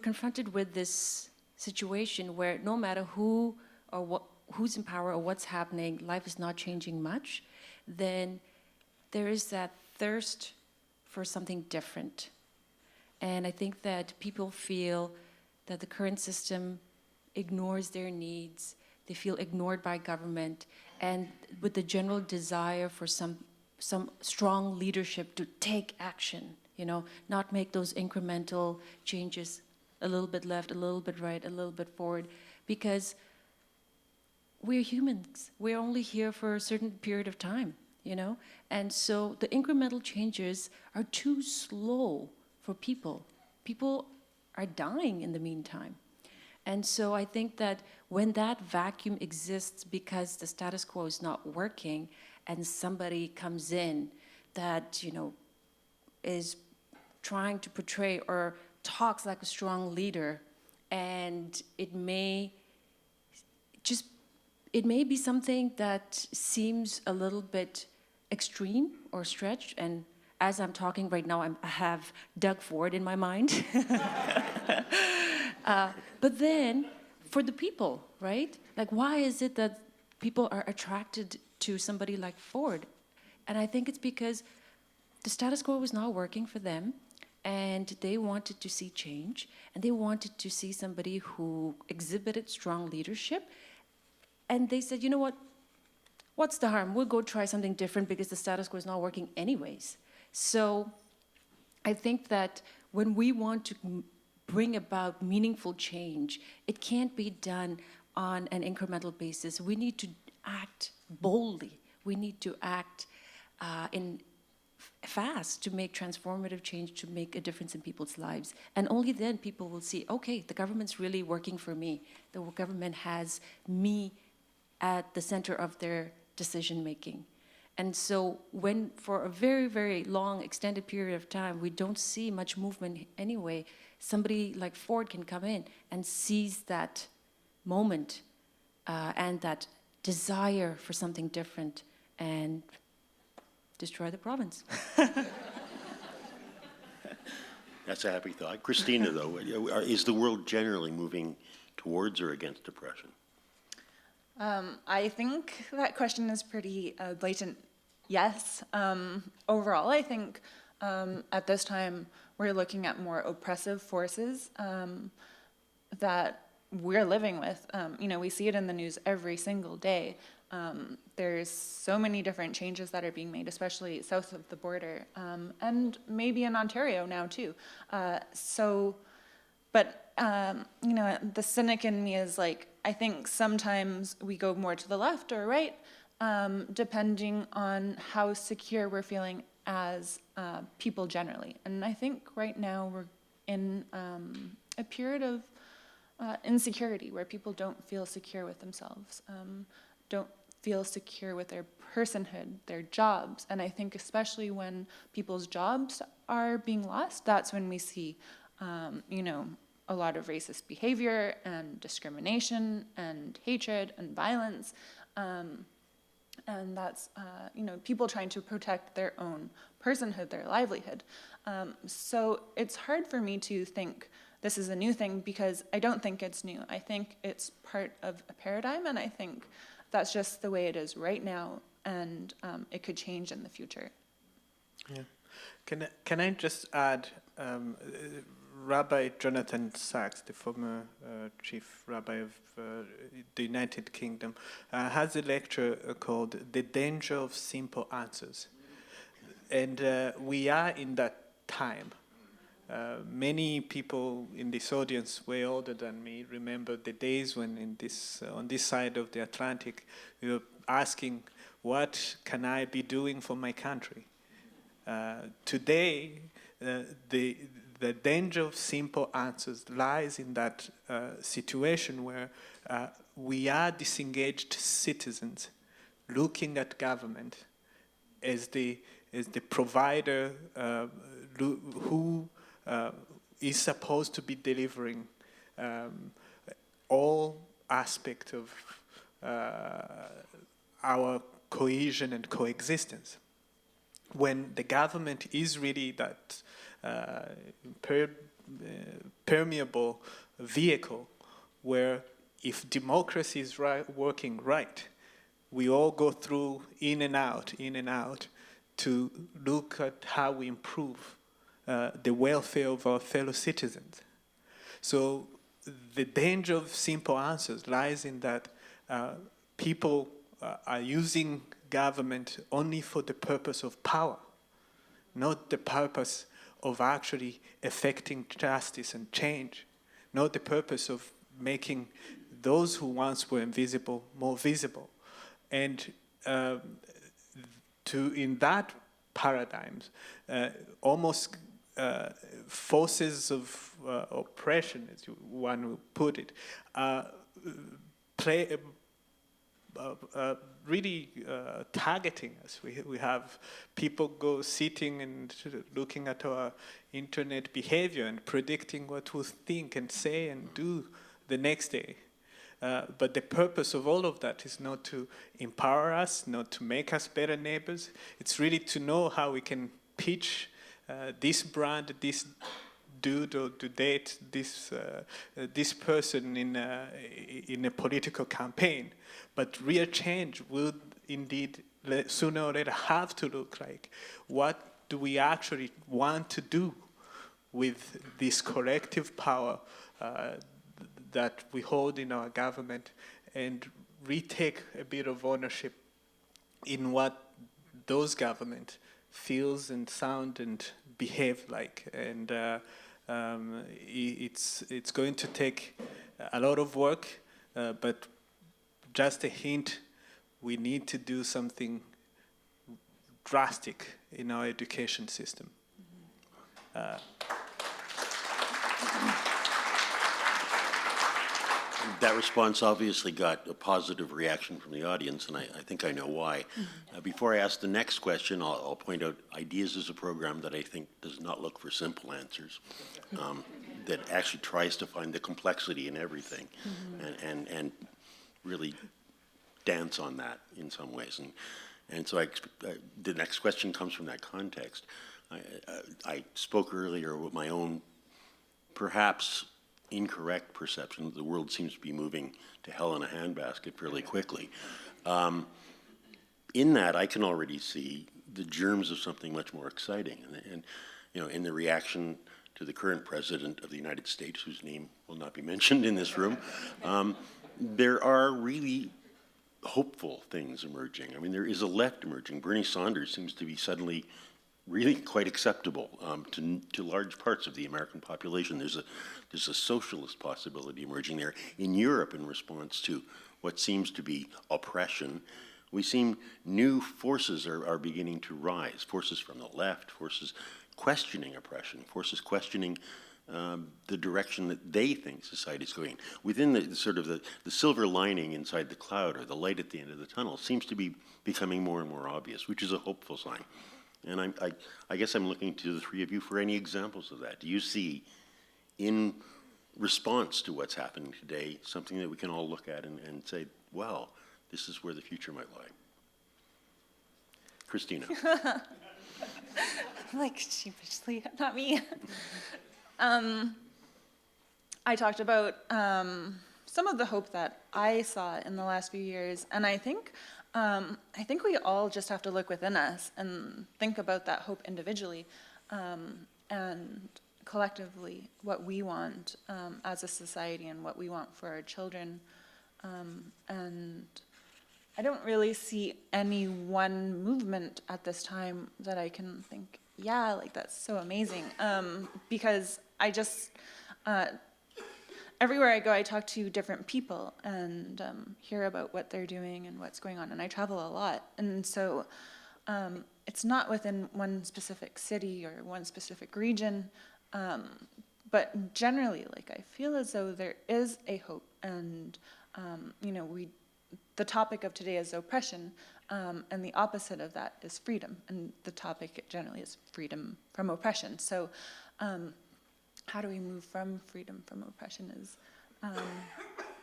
confronted with this situation where no matter who or who's in power or what's happening, life is not changing much, then there is that thirst for something different. And I think that people feel that the current system ignores their needs, they feel ignored by government, and with the general desire for some strong leadership to take action, you know, not make those incremental changes, a little bit left, a little bit right, a little bit forward, because we're humans. We're only here for a certain period of time, you know? And so the incremental changes are too slow for people. People are dying in the meantime. And so I think that when that vacuum exists because the status quo is not working and somebody comes in that, you know, is trying to portray or talks like a strong leader, and it may be something that seems a little bit extreme or stretched, and as I'm talking right now, I have Doug Ford in my mind. But then, for the people, right? Like, why is it that people are attracted to somebody like Ford? And I think it's because the status quo was not working for them, and they wanted to see change, and they wanted to see somebody who exhibited strong leadership. And they said, you know what? What's the harm? We'll go try something different because the status quo is not working anyways. So I think that when we want to bring about meaningful change, it can't be done on an incremental basis. We need to act boldly. We need to act fast to make transformative change, to make a difference in people's lives. And only then people will see, okay, the government's really working for me. The government has me at the center of their decision making. And so when for a very, very long extended period of time, we don't see much movement anyway, somebody like Ford can come in and seize that moment and that desire for something different and destroy the province. That's a happy thought. Christina, though, is the world generally moving towards or against depression? I think that question is pretty blatant yes. Overall, I think at this time we're looking at more oppressive forces that we're living with. We see it in the news every single day. There's so many different changes that are being made, especially south of the border, and maybe in Ontario now too. The cynic in me is like, I think sometimes we go more to the left or right, depending on how secure we're feeling as people generally. And I think right now we're in a period of insecurity where people don't feel secure with themselves, don't feel secure with their personhood, their jobs. And I think especially when people's jobs are being lost, that's when we see, a lot of racist behavior and discrimination and hatred and violence. And that's, people trying to protect their own personhood, their livelihood. So it's hard for me to think this is a new thing because I don't think it's new. I think it's part of a paradigm, and I think that's just the way it is right now, and it could change in the future. Yeah. Can I just add, Rabbi Jonathan Sachs, the former chief rabbi of the United Kingdom, has a lecture called "The Danger of Simple Answers," and we are in that time. Many people in this audience, way older than me, remember the days when on this side of the Atlantic, we were asking, what can I be doing for my country? Today, the danger of simple answers lies in that situation where we are disengaged citizens looking at government as the provider who is supposed to be delivering all aspects of our cohesion and coexistence. When the government is really that permeable vehicle where if democracy is working right, we all go through in and out, to look at how we improve the welfare of our fellow citizens. So the danger of simple answers lies in that people are using government only for the purpose of power, not the purpose of actually effecting justice and change, not the purpose of making those who once were invisible more visible. And in that paradigm, almost forces of oppression, as one would put it, really targeting us. We have people go sitting and looking at our internet behavior and predicting what we'll think and say and do the next day. But the purpose of all of that is not to empower us, not to make us better neighbors. It's really to know how we can pitch this brand, this dude, or to date this person in a political campaign. But real change will indeed sooner or later have to look like, what do we actually want to do with this collective power that we hold in our government, and retake a bit of ownership in what those government feels and sound and behave like. And it's going to take a lot of work, but just a hint, we need to do something drastic in our education system. That response obviously got a positive reaction from the audience, and I think I know why. Before I ask the next question, I'll point out Ideas is a program that I think does not look for simple answers, that actually tries to find the complexity in everything, and really dance on that in some ways. And so the next question comes from that context. I spoke earlier with my own perhaps incorrect perception that the world seems to be moving to hell in a handbasket fairly quickly. In that, I can already see the germs of something much more exciting. And you know, in the reaction to the current president of the United States, whose name will not be mentioned in this room, there are really hopeful things emerging. I mean, there is a left emerging. Bernie Sanders seems to be suddenly really quite acceptable to large parts of the American population. There's a socialist possibility emerging there. In Europe, in response to what seems to be oppression, we seem new forces are beginning to rise, forces from the left, forces questioning oppression, forces questioning the direction that they think society is going. Within the sort of the silver lining inside the cloud, or the light at the end of the tunnel, seems to be becoming more and more obvious, which is a hopeful sign. And I guess I'm looking to the three of you for any examples of that. Do you see, in response to what's happening today, something that we can all look at and say, well, this is where the future might lie? Christina. Like sheepishly, not me. I talked about some of the hope that I saw in the last few years, and I think we all just have to look within us and think about that hope individually, and collectively what we want as a society and what we want for our children. And I don't really see any one movement at this time that I can think, yeah, like that's so amazing, because I just, everywhere I go, I talk to different people and hear about what they're doing and what's going on, and I travel a lot. And so it's not within one specific city or one specific region, but generally, like, I feel as though there is a hope. And, you know, the topic of today is oppression, and the opposite of that is freedom. And the topic generally is freedom from oppression. So how do we move from freedom from oppression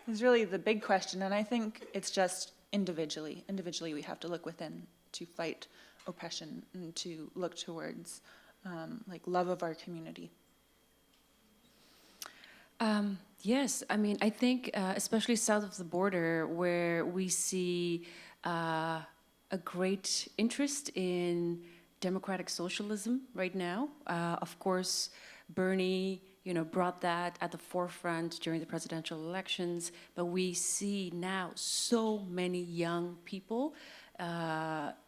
is really the big question. And I think it's just individually we have to look within to fight oppression and to look towards like love of our community. Yes, I mean, I think especially south of the border, where we see a great interest in democratic socialism right now. Of course, Bernie, brought that at the forefront during the presidential elections, but we see now so many young people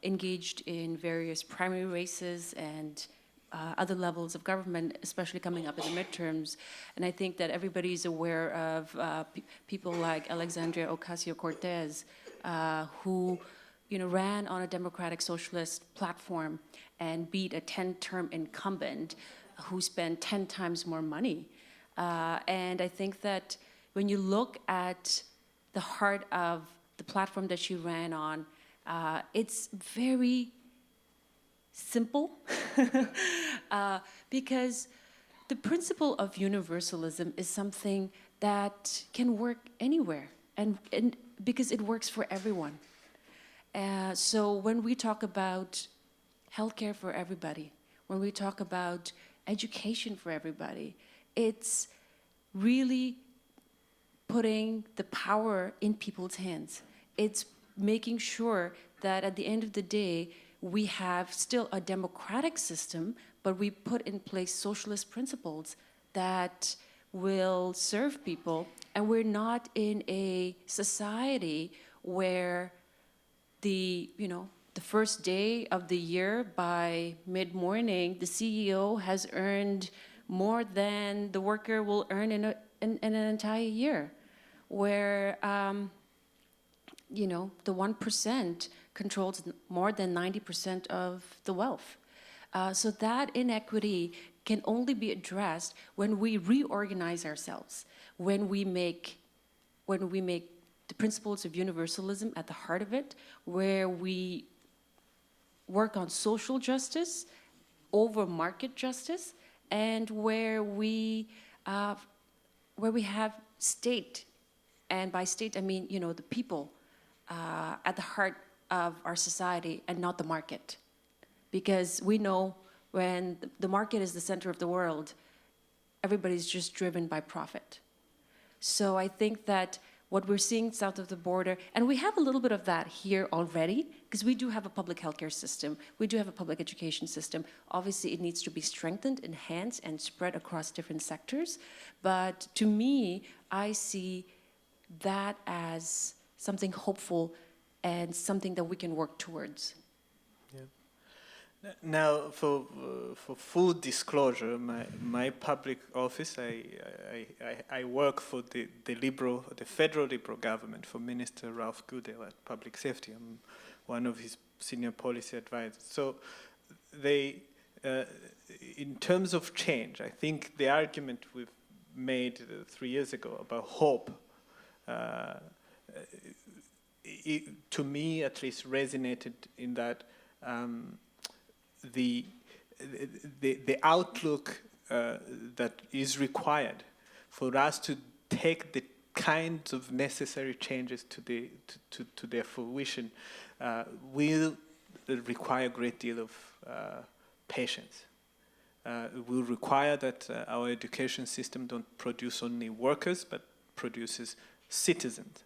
engaged in various primary races and other levels of government, especially coming up in the midterms. And I think that everybody's aware of people like Alexandria Ocasio-Cortez, who ran on a democratic socialist platform and beat a 10-term incumbent who spent 10 times more money. And I think that when you look at the heart of the platform that she ran on, it's very simple because the principle of universalism is something that can work anywhere, and because it works for everyone. So when we talk about healthcare for everybody, when we talk about education for everybody, it's really putting the power in people's hands. It's making sure that at the end of the day, we have still a democratic system, but we put in place socialist principles that will serve people. And we're not in a society where the first day of the year, by mid-morning, the CEO has earned more than the worker will earn in an entire year, where the 1% controls more than 90% of the wealth. So that inequity can only be addressed when we reorganize ourselves, when we make when we make the principles of universalism at the heart of it, where we work on social justice over market justice, and where we have state, and by state I mean, you know, the people at the heart of our society and not the market. Because we know when the market is the center of the world, everybody's just driven by profit. So I think that what we're seeing south of the border, and we have a little bit of that here already, because we do have a public healthcare system, we do have a public education system. Obviously, it needs to be strengthened, enhanced, and spread across different sectors. But to me, I see that as something hopeful and something that we can work towards. Now, for full disclosure, my public office, I work for the federal Liberal government, for Minister Ralph Goodale at Public Safety. I'm one of his senior policy advisors. So in terms of change, I think the argument we've made 3 years ago about hope, to me at least resonated in that the outlook that is required for us to take the kinds of necessary changes to their fruition will require a great deal of patience. It will require that our education system don't produce only workers, but produces citizens.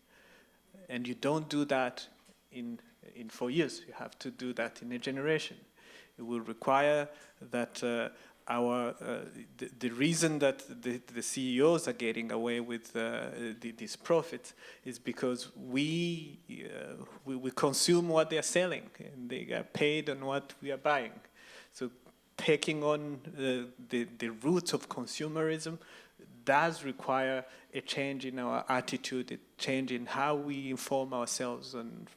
And you don't do that in 4 years. You have to do that in a generation. It will require that the reason that the CEOs are getting away with these profits is because we consume what they are selling, and they get paid on what we are buying. So taking on the roots of consumerism does require a change in our attitude, a change in how we inform ourselves on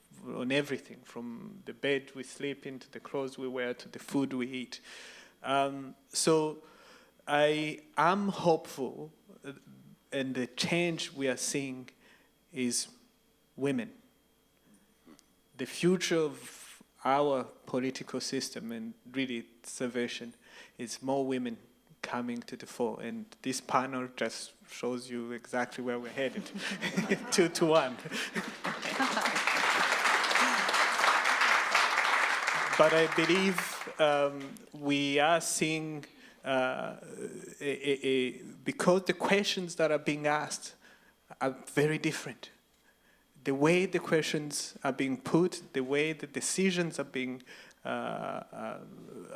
everything, from the bed we sleep in, to the clothes we wear, to the food we eat. So I am hopeful, and the change we are seeing is women. The future of our political system, and really salvation, is more women coming to the fore. And this panel just shows you exactly where we're headed, 2 to 1. But I believe we are seeing, because the questions that are being asked are very different. The way the questions are being put, the way the decisions are being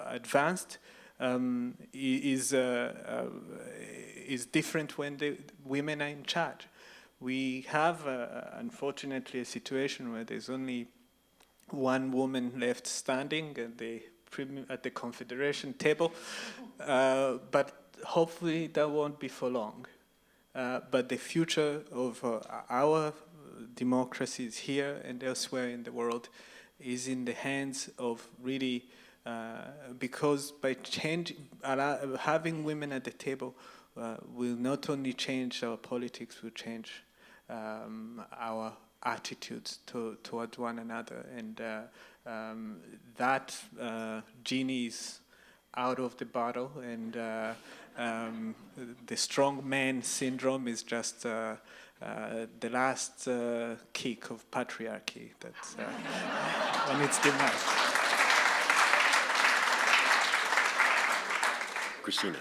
advanced is different when the women are in charge. We have, unfortunately, a situation where there's only one woman left standing at the Confederation table, but hopefully that won't be for long. But the future of our democracies here and elsewhere in the world is in the hands of really, because by having women at the table will not only change our politics, will change our attitudes towards one another, and that genie is out of the bottle, and the strong man syndrome is just the last kick of patriarchy that's on its demise. Christina.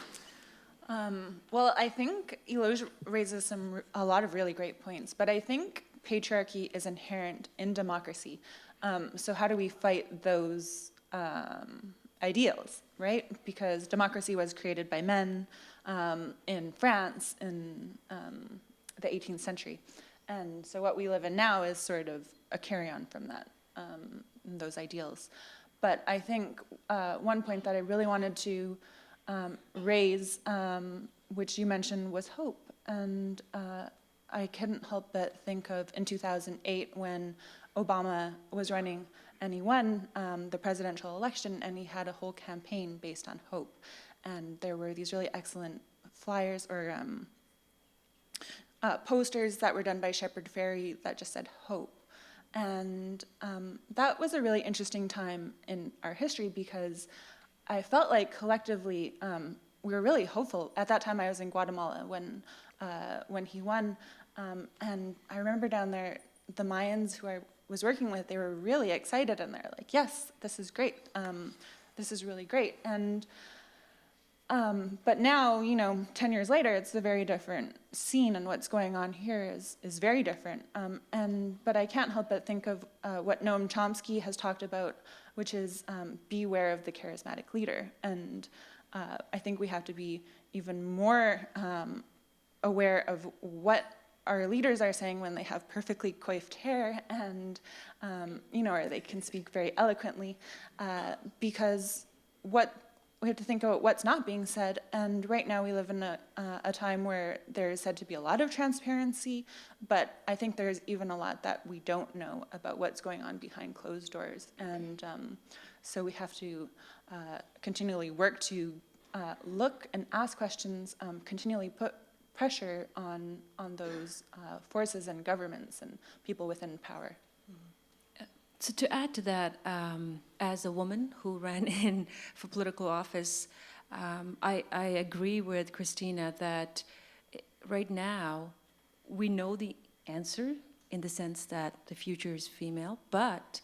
Well, I think Eloge raises a lot of really great points, but I think patriarchy is inherent in democracy. So how do we fight those ideals, right? Because democracy was created by men in France in the 18th century. And so what we live in now is sort of a carry-on from that, those ideals. But I think one point that I really wanted to raise, which you mentioned, was hope. And I couldn't help but think of in 2008 when Obama was running and he won the presidential election, and he had a whole campaign based on hope. And there were these really excellent flyers or posters that were done by Shepherd Ferry that just said hope. And that was a really interesting time in our history because I felt like collectively we were really hopeful. At that time I was in Guatemala when he won. And I remember down there, the Mayans who I was working with, they were really excited and they're like, yes, this is great. This is really great. And but now, 10 years later, it's a very different scene, and what's going on here is very different. But I can't help but think of what Noam Chomsky has talked about, which is beware of the charismatic leader. And I think we have to be even more aware of what our leaders are saying when they have perfectly coiffed hair and, or they can speak very eloquently, because we have to think about what's not being said. And right now we live in a time where there is said to be a lot of transparency, but I think there's even a lot that we don't know about what's going on behind closed doors. And so we have to continually work to look and ask questions, continually put pressure on those forces and governments and people within power. So to add to that, as a woman who ran in for political office, I agree with Christina that right now we know the answer in the sense that the future is female, but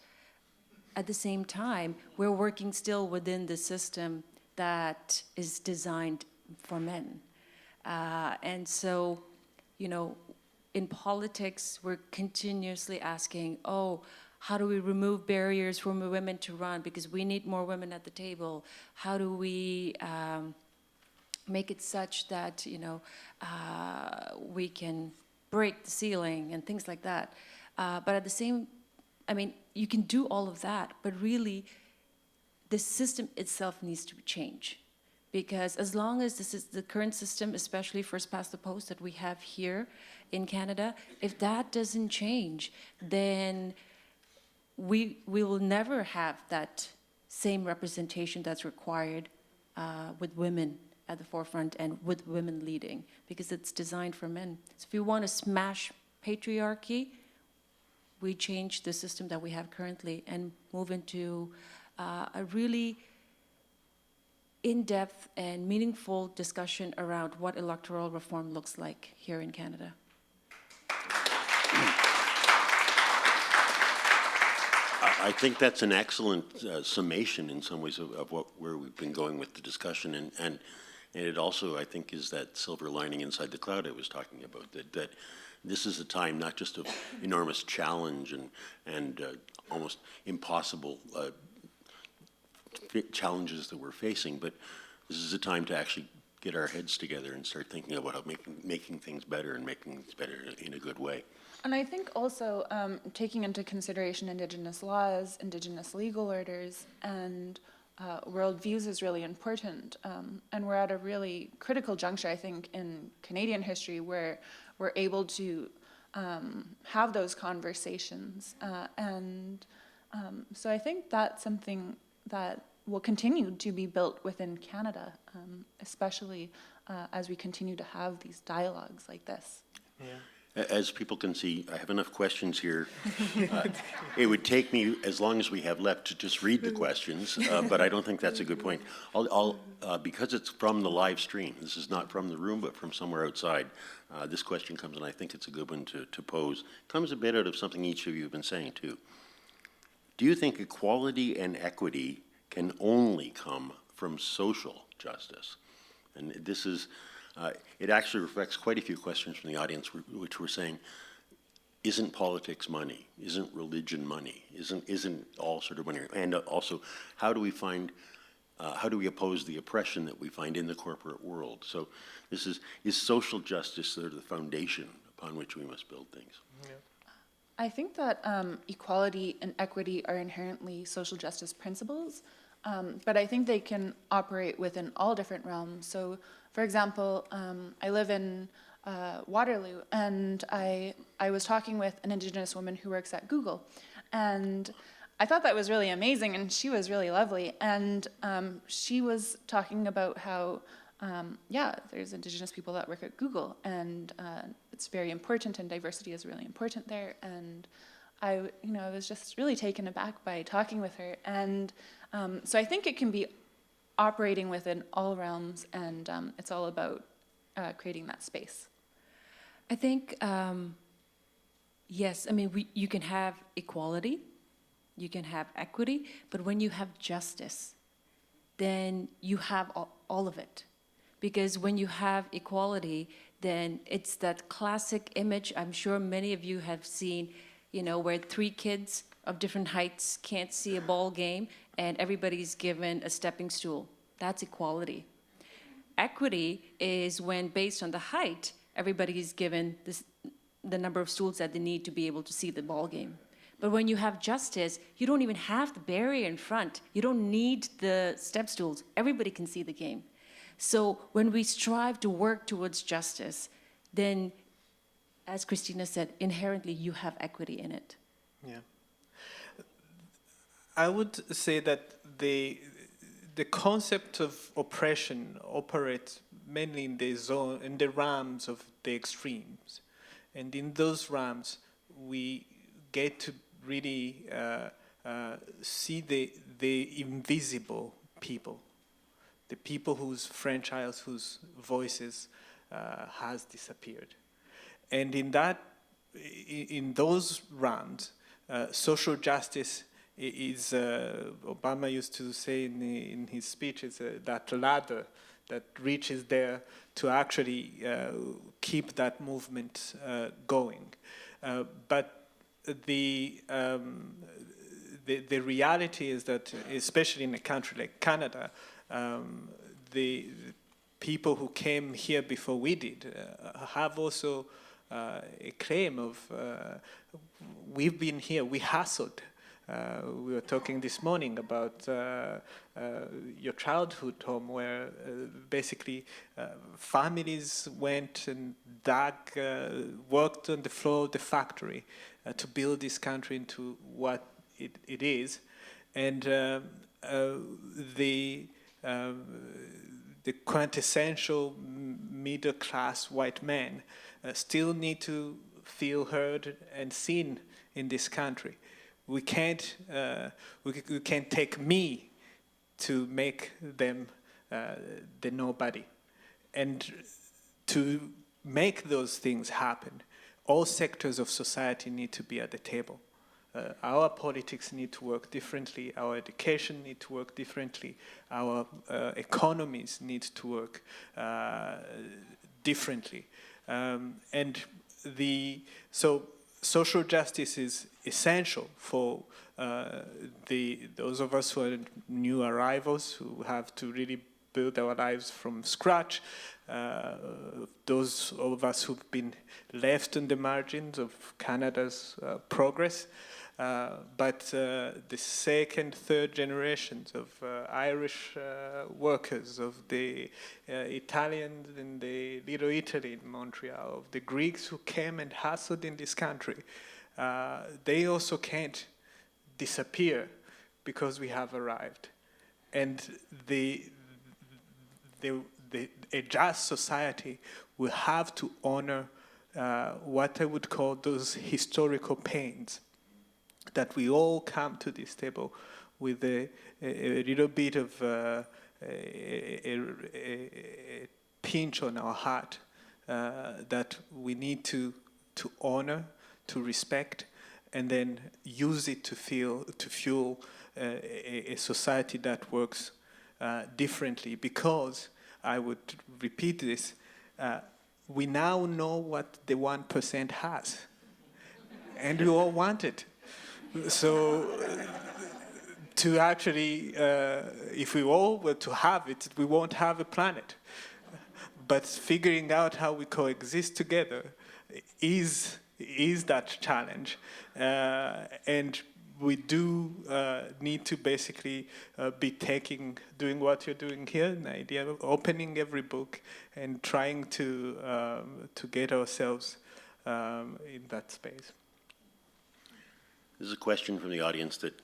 at the same time, we're working still within the system that is designed for men. And so, in politics, we're continuously asking, how do we remove barriers for women to run? Because we need more women at the table. How do we make it such that, we can break the ceiling and things like that? But at the same, you can do all of that, but really, the system itself needs to change. Because as long as this is the current system, especially first past the post that we have here in Canada, if that doesn't change, then we will never have that same representation that's required with women at the forefront and with women leading, because it's designed for men. So if you want to smash patriarchy, we change the system that we have currently and move into a really in-depth and meaningful discussion around what electoral reform looks like here in Canada. I think that's an excellent summation in some ways of where we've been going with the discussion, and it also, I think, is that silver lining inside the cloud I was talking about, that this is a time not just of enormous challenge and almost impossible challenges that we're facing, but this is a time to actually get our heads together and start thinking about how making things better and making things better in a good way. And I think also taking into consideration Indigenous laws, Indigenous legal orders, and worldviews is really important. And we're at a really critical juncture, I think, in Canadian history where we're able to have those conversations. So I think that's something that will continue to be built within Canada, especially as we continue to have these dialogues like this. Yeah. As people can see, I have enough questions here. It would take me as long as we have left to just read the questions, but I don't think that's a good point. Because it's from the live stream, this is not from the room, but from somewhere outside, this question comes, and I think it's a good one to pose. Comes a bit out of something each of you have been saying, too. Do you think equality and equity can only come from social justice? And this is... it actually reflects quite a few questions from the audience which were saying, isn't politics money? Isn't religion money? Isn't all sort of money? And also, how do we oppose the oppression that we find in the corporate world? So this is social justice sort of the foundation upon which we must build things? I think that equality and equity are inherently social justice principles, but I think they can operate within all different realms. So, for example, I live in Waterloo, and I was talking with an Indigenous woman who works at Google, and I thought that was really amazing, and she was really lovely, and she was talking about how, there's Indigenous people that work at Google, and it's very important, and diversity is really important there. And I was just really taken aback by talking with her. And so I think it can be operating within all realms, and it's all about creating that space. I think, yes, I mean, you can have equality, you can have equity, but when you have justice, then you have all of it. Because when you have equality, then it's that classic image, I'm sure many of you have seen, where 3 kids of different heights can't see a ball game and everybody's given a stepping stool. That's equality. Equity is when, based on the height, everybody is given the number of stools that they need to be able to see the ball game. But when you have justice, you don't even have the barrier in front. You don't need the step stools. Everybody can see the game. So when we strive to work towards justice, then, as Christina said, inherently you have equity in it. Yeah. I would say that the concept of oppression operates mainly in the realms of the extremes. And in those realms, we get to really see the invisible people, the people whose franchise, whose voices has disappeared. And in those realms, social justice is, Obama used to say in his speech, is that ladder that reaches there to actually keep that movement going. But the reality is that, especially in a country like Canada, the people who came here before we did have also a claim of, we've been here, we hustled. We were talking this morning about your childhood home, where basically families went and dug, worked on the floor of the factory to build this country into what it is. And the quintessential middle-class white men still need to feel heard and seen in this country. We can't take me to make them the nobody. And to make those things happen, all sectors of society need to be at the table. Our politics need to work differently, our education need to work differently, our economies need to work differently. So social justice is essential for those of us who are new arrivals, who have to really build our lives from scratch, those of us who've been left on the margins of Canada's progress, but the second, third generations of Irish workers, of the Italians in the Little Italy in Montreal, of the Greeks who came and hustled in this country, they also can't disappear because we have arrived. And a just society will have to honor what I would call those historical pains, that we all come to this table with a little bit of a pinch on our heart that we need to honor, to respect, and then use it to fuel a society that works differently. Because, I would repeat this, we now know what the 1% has, and we all want it. So to actually, if we all were to have it, we won't have a planet. But figuring out how we coexist together is that challenge. And we do need to basically be doing what you're doing here, an idea of opening every book and trying to get ourselves in that space. This is a question from the audience that,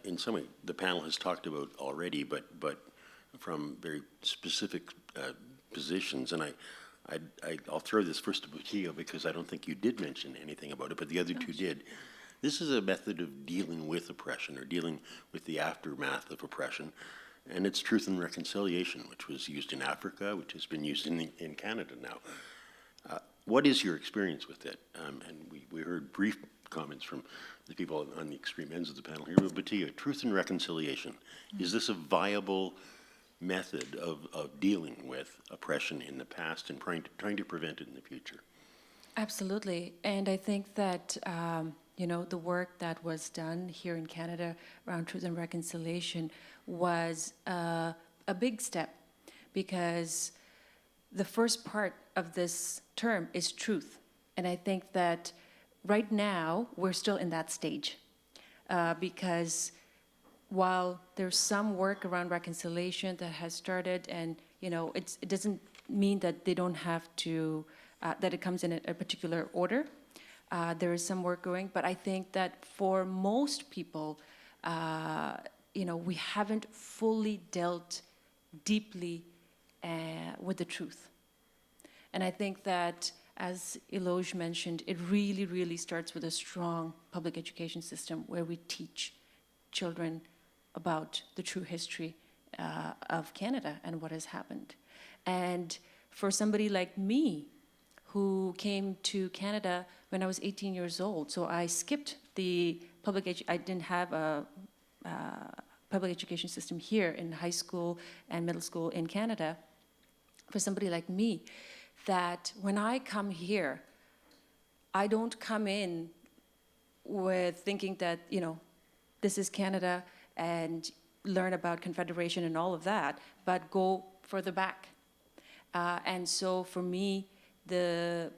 in some way, the panel has talked about already, but from very specific positions. And I'll throw this first to Bhutila because I don't think you did mention anything about it, but the other two did. This is a method of dealing with oppression or dealing with the aftermath of oppression, and it's truth and reconciliation, which was used in Africa, which has been used in Canada now. What is your experience with it? And we heard brief comments from the people on the extreme ends of the panel here, but Bhutila, truth and reconciliation, is this a viable method of dealing with oppression in the past and trying to prevent it in the future? Absolutely. And I think that, the work that was done here in Canada around truth and reconciliation was a big step, because the first part of this term is truth. And I think that right now we're still in that stage, because while there's some work around reconciliation that has started, and it doesn't mean that they don't have to, that it comes in a particular order. There is some work going, but I think that for most people, we haven't fully dealt deeply with the truth. And I think that, as Eloge mentioned, it really, really starts with a strong public education system where we teach children about the true history of Canada and what has happened. And for somebody like me, who came to Canada when I was 18 years old, so I skipped the I didn't have a public education system here in high school and middle school in Canada. For somebody like me, that when I come here, I don't come in with thinking that, this is Canada and learn about Confederation and all of that, but go further back. And so for me, the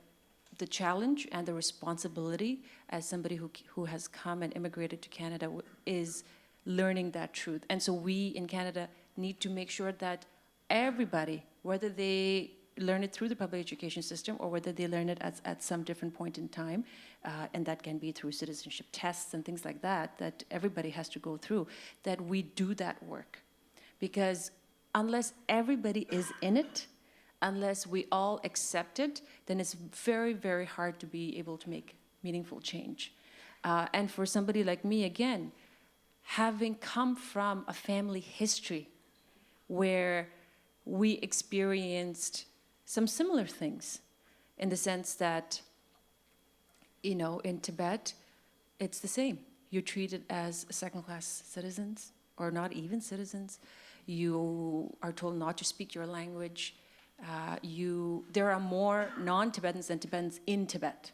challenge and the responsibility as somebody who has come and immigrated to Canada is learning that truth. And so we in Canada need to make sure that everybody, whether they learn it through the public education system or whether they learn it at some different point in time, and that can be through citizenship tests and things like that, that everybody has to go through, that we do that work. Because unless everybody is in it, unless we all accept it, then it's very, very hard to be able to make meaningful change. And for somebody like me, again, having come from a family history where we experienced some similar things, in the sense that, in Tibet, it's the same. You're treated as second-class citizens, or not even citizens. You are told not to speak your language. There are more non-Tibetans than Tibetans in Tibet,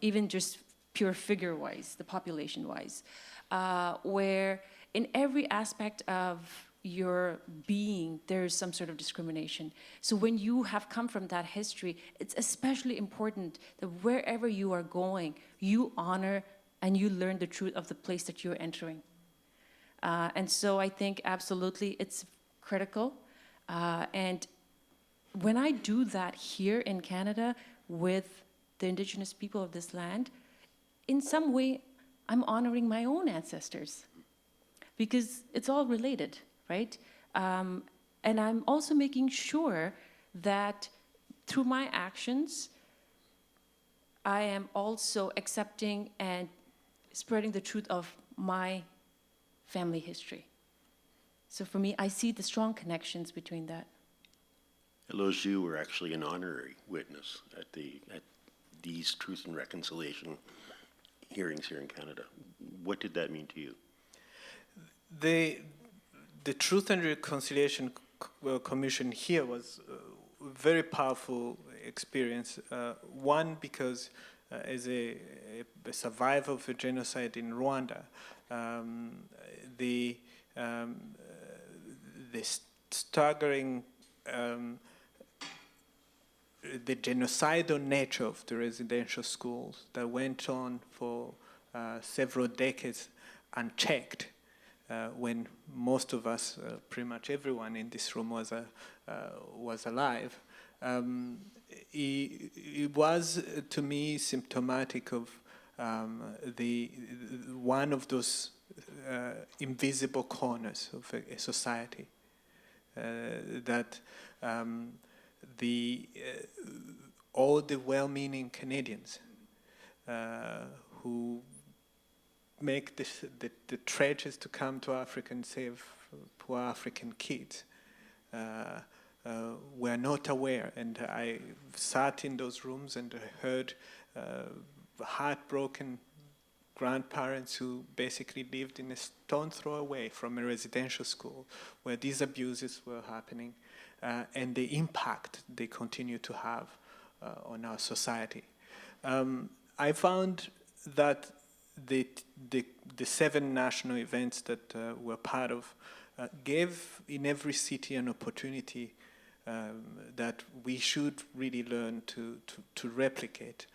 even just pure figure-wise, the population-wise, where in every aspect of your being, there's some sort of discrimination. So when you have come from that history, it's especially important that wherever you are going, you honor and you learn the truth of the place that you're entering. And so I think absolutely it's critical. And when I do that here in Canada with the Indigenous people of this land, in some way, I'm honoring my own ancestors, because it's all related, right? And I'm also making sure that through my actions, I am also accepting and spreading the truth of my family history. So for me, I see the strong connections between that. Eloge, you were actually an honorary witness at these Truth and Reconciliation hearings here in Canada. What did that mean to you? The Truth and Reconciliation Commission here was a very powerful experience. One, because as a survivor of a genocide in Rwanda, the staggering, the genocidal nature of the residential schools that went on for several decades unchecked, when most of us, pretty much everyone in this room was alive. It was, to me, symptomatic of one of those invisible corners of a society that all the well-meaning Canadians who make the treasures to come to Africa and save poor African kids were not aware. And I sat in those rooms and heard heartbroken grandparents who basically lived in a stone throw away from a residential school where these abuses were happening, and the impact they continue to have on our society. I found that the 7 national events that we're part of gave in every city an opportunity that we should really learn to replicate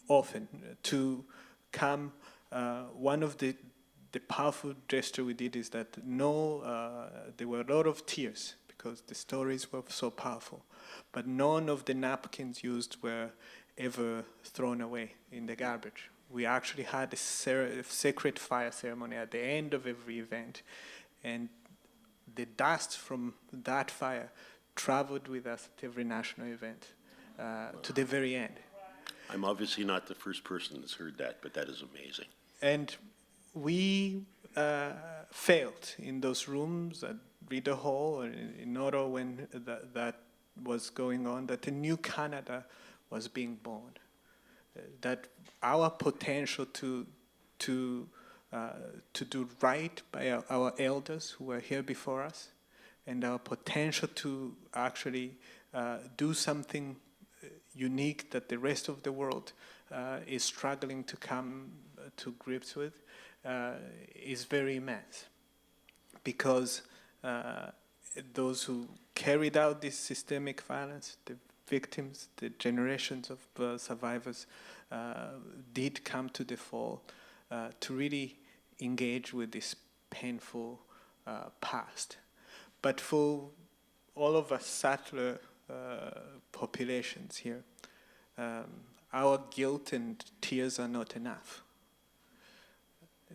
often, to come. One of the powerful gesture we did is that there were a lot of tears because the stories were so powerful, but none of the napkins used were ever thrown away in the garbage. We actually had a sacred fire ceremony at the end of every event, and the dust from that fire traveled with us at every national event to the very end. I'm obviously not the first person that's heard that, but that is amazing. And we felt in those rooms at Reader Hall or in Ottawa when that was going on, that a new Canada was being born. That our potential to do right by our elders who were here before us, and our potential to actually do something unique that the rest of the world is struggling to come to grips with, is very immense. Because those who carried out this systemic violence, the victims, the generations of survivors, did come to the fore to really engage with this painful past. But for all of us settler populations here, our guilt and tears are not enough.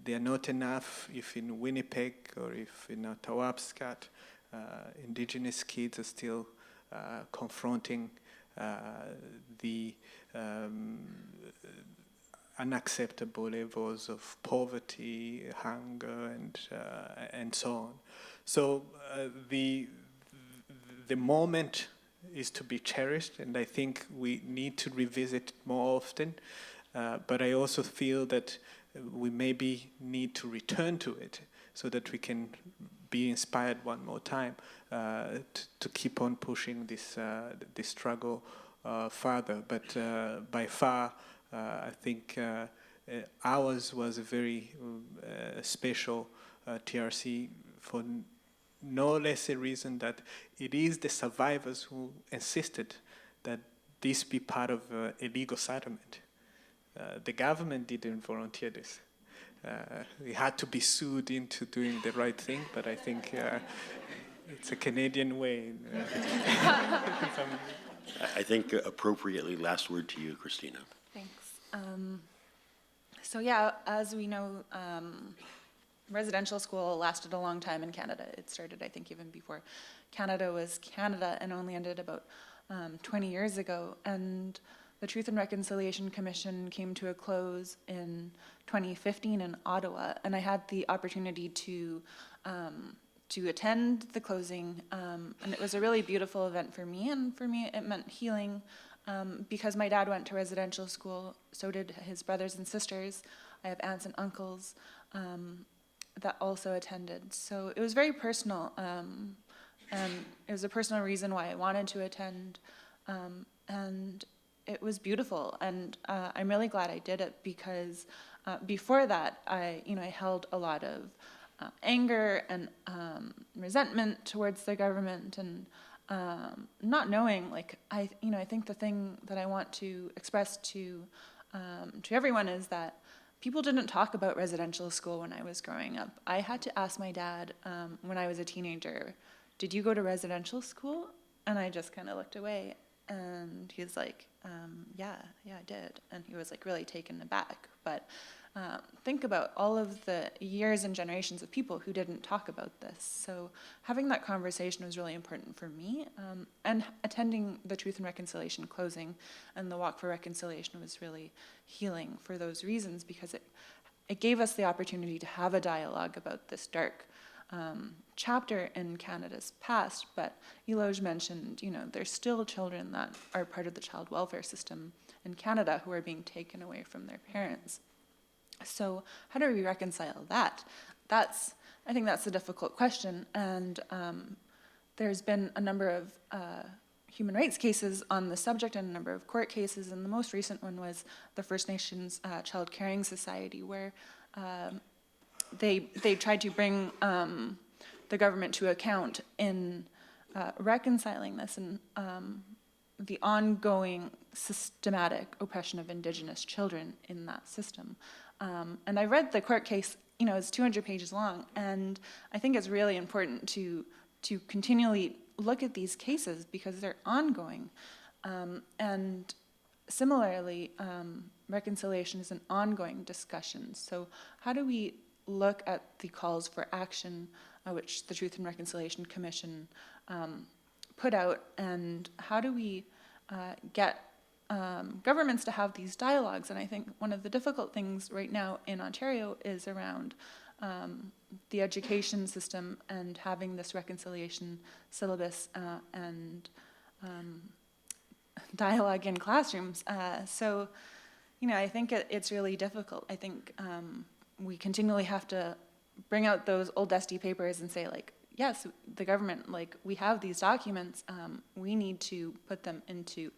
They are not enough if in Winnipeg or if in Tawapscat, Indigenous kids are still confronting the unacceptable levels of poverty, hunger, and so on. So the moment is to be cherished, and I think we need to revisit more often. But I also feel that we maybe need to return to it so that we can be inspired one more time to keep on pushing this struggle further. But by far, I think ours was a very special TRC for no less a reason that it is the survivors who insisted that this be part of a legal settlement. The government didn't volunteer this. We had to be sued into doing the right thing, but I think it's a Canadian way. I think appropriately, last word to you, Christina. Thanks. So yeah, as we know, residential school lasted a long time in Canada. It started, I think, even before Canada was Canada, and only ended about 20 years ago. And the Truth and Reconciliation Commission came to a close in 2015 in Ottawa, and I had the opportunity to attend the closing, and it was a really beautiful event for me, and for me it meant healing, because my dad went to residential school, so did his brothers and sisters. I have aunts and uncles that also attended, so it was very personal, and it was a personal reason why I wanted to attend, and it was beautiful, and I'm really glad I did it, because before that, I held a lot of anger and resentment towards the government, and not knowing, I think the thing that I want to express to everyone is that people didn't talk about residential school when I was growing up. I had to ask my dad when I was a teenager, "Did you go to residential school?" And I just kind of looked away, and he was like, yeah, I did. And he was like really taken aback. But think about all of the years and generations of people who didn't talk about this. So having that conversation was really important for me, and attending the Truth and Reconciliation closing and the Walk for Reconciliation was really healing for those reasons, because it gave us the opportunity to have a dialogue about this dark chapter in Canada's past. But Eloge mentioned, there's still children that are part of the child welfare system in Canada who are being taken away from their parents. So how do we reconcile that? I think that's a difficult question, and there's been a number of human rights cases on the subject and a number of court cases, and the most recent one was the First Nations Child Caring Society, where they tried to bring the government to account in reconciling this and the ongoing systematic oppression of Indigenous children in that system. And I read the court case, it's 200 pages long, and I think it's really important to continually look at these cases because they're ongoing. And similarly, reconciliation is an ongoing discussion. So how do we look at the calls for action which the Truth and Reconciliation Commission put out, and how do we get governments to have these dialogues? And I think one of the difficult things right now in Ontario is around the education system and having this reconciliation syllabus and dialogue in classrooms. So, I think it's really difficult. I think we continually have to bring out those old dusty papers and say, yes, the government, we have these documents, we need to put them into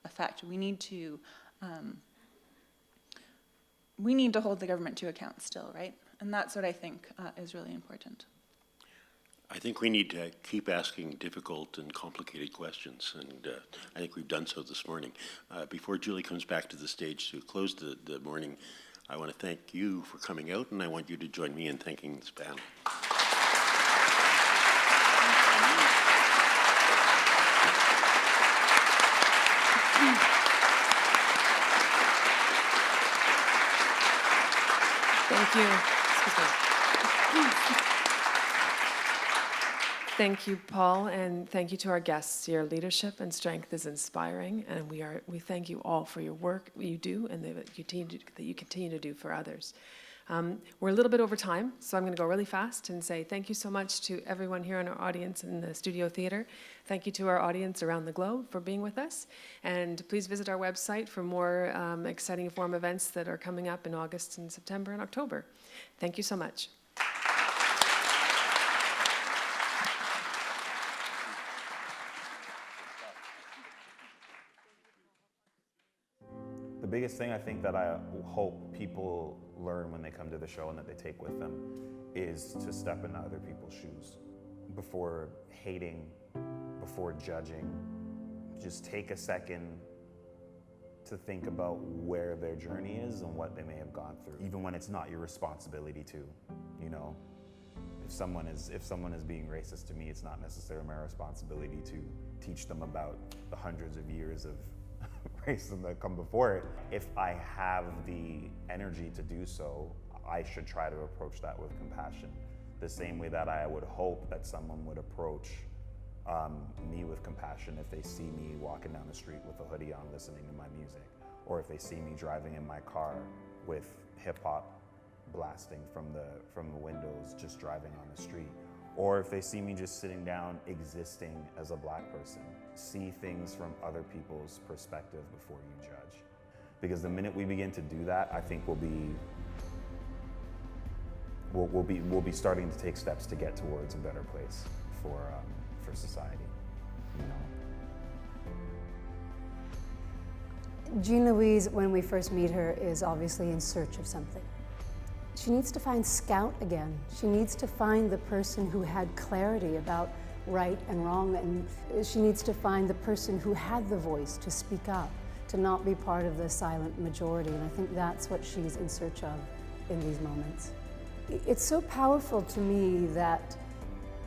effect. We need to hold the government to account still, right? And that's what I think is really important. I think we need to keep asking difficult and complicated questions, and I think we've done so this morning. Before Julie comes back to the stage to close the morning, I want to thank you for coming out, and I want you to join me in thanking this panel. Thank you. Excuse me. Thank you, Paul, and thank you to our guests. Your leadership and strength is inspiring, and we thank you all for your work you do and that you continue to do for others. We're a little bit over time, so I'm going to go really fast and say thank you so much to everyone here in our audience in the Studio Theatre. Thank you to our audience around the globe for being with us. And please visit our website for more exciting forum events that are coming up in August and September and October. Thank you so much. The biggest thing I think that I hope people learn when they come to the show and that they take with them is to step into other people's shoes. Before hating, before judging, just take a second to think about where their journey is and what they may have gone through, even when it's not your responsibility to, If someone is being racist to me, it's not necessarily my responsibility to teach them about the hundreds of years of racism that come before it. If I have the energy to do so, I should try to approach that with compassion. The same way that I would hope that someone would approach me with compassion if they see me walking down the street with a hoodie on listening to my music, or if they see me driving in my car with hip hop blasting from the windows just driving on the street, or if they see me just sitting down existing as a Black person. See things from other people's perspective before you judge. Because the minute we begin to do that, I think we'll be starting to take steps to get towards a better place for society. Jean Louise, when we first meet her, is obviously in search of something. She needs to find Scout again. She needs to find the person who had clarity about right and wrong, and she needs to find the person who had the voice to speak up, to not be part of the silent majority, and I think that's what she's in search of in these moments. It's so powerful to me that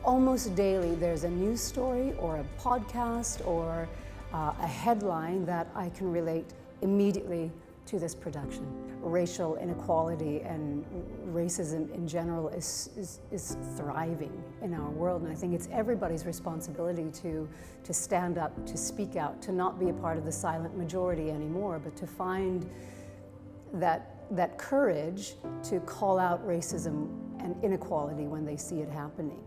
almost daily there's a news story or a podcast or a headline that I can relate immediately to this production. Racial inequality and racism in general is thriving in our world, and I think it's everybody's responsibility to stand up, to speak out, to not be a part of the silent majority anymore, but to find that courage to call out racism and inequality when they see it happening,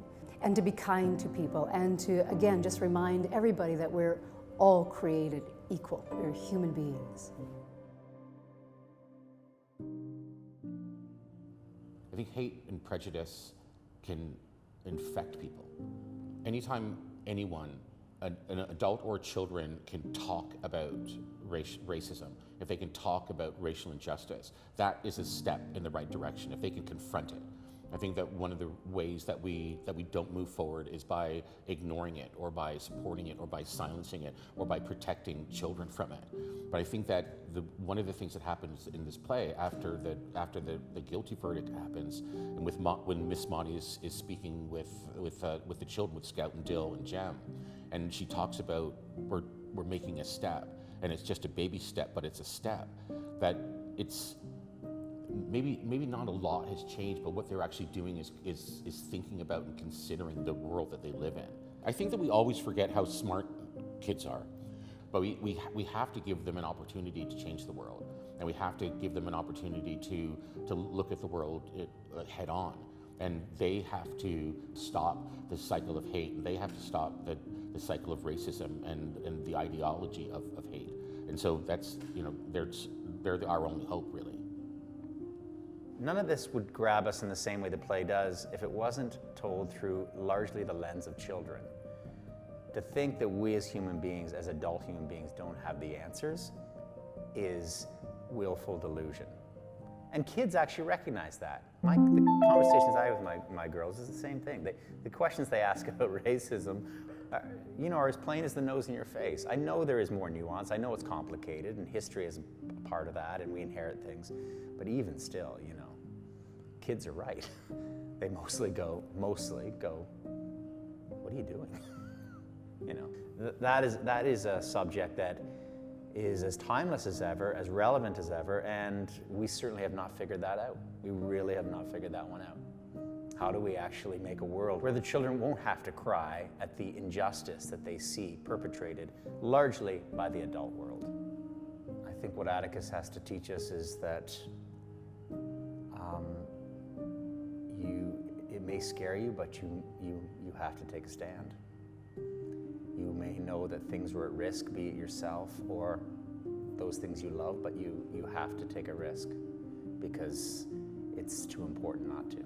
and to be kind to people, and to, again, just remind everybody that we're all created equal. We're human beings. I think hate and prejudice can infect people. Anytime anyone, an adult or children, can talk about racism, if they can talk about racial injustice, that is a step in the right direction, if they can confront it. I think that one of the ways that we don't move forward is by ignoring it, or by supporting it, or by silencing it, or by protecting children from it. But I think that one of the things that happens in this play after the guilty verdict happens, and when Miss Monty is speaking with the children, with Scout and Dill and Jem, and she talks about we're making a step, and it's just a baby step, but it's a step. That it's maybe not a lot has changed, but what they're actually doing is thinking about and considering the world that they live in. I think that we always forget how smart kids are, but we have to give them an opportunity to change the world, and we have to give them an opportunity to look at the world head on, and they have to stop the cycle of hate, and they have to stop the cycle of racism and the ideology of hate. And so that's, they're our only hope, really. None of this would grab us in the same way the play does if it wasn't told through largely the lens of children. To think that we as human beings, as adult human beings, don't have the answers is willful delusion. And kids actually recognize that. The conversations I have with my girls is the same thing. The questions they ask about racism are as plain as the nose in your face. I know there is more nuance. I know it's complicated, and history is a part of that, and we inherit things. But even still, kids are right. They mostly go, what are you doing? That is a subject that is as timeless as ever, as relevant as ever, and we certainly have not figured that out. We really have not figured that one out. How do we actually make a world where the children won't have to cry at the injustice that they see perpetrated largely by the adult world? I think what Atticus has to teach us is that it may scare you, but you have to take a stand. You may know that things are at risk, be it yourself or those things you love, but you have to take a risk because it's too important not to.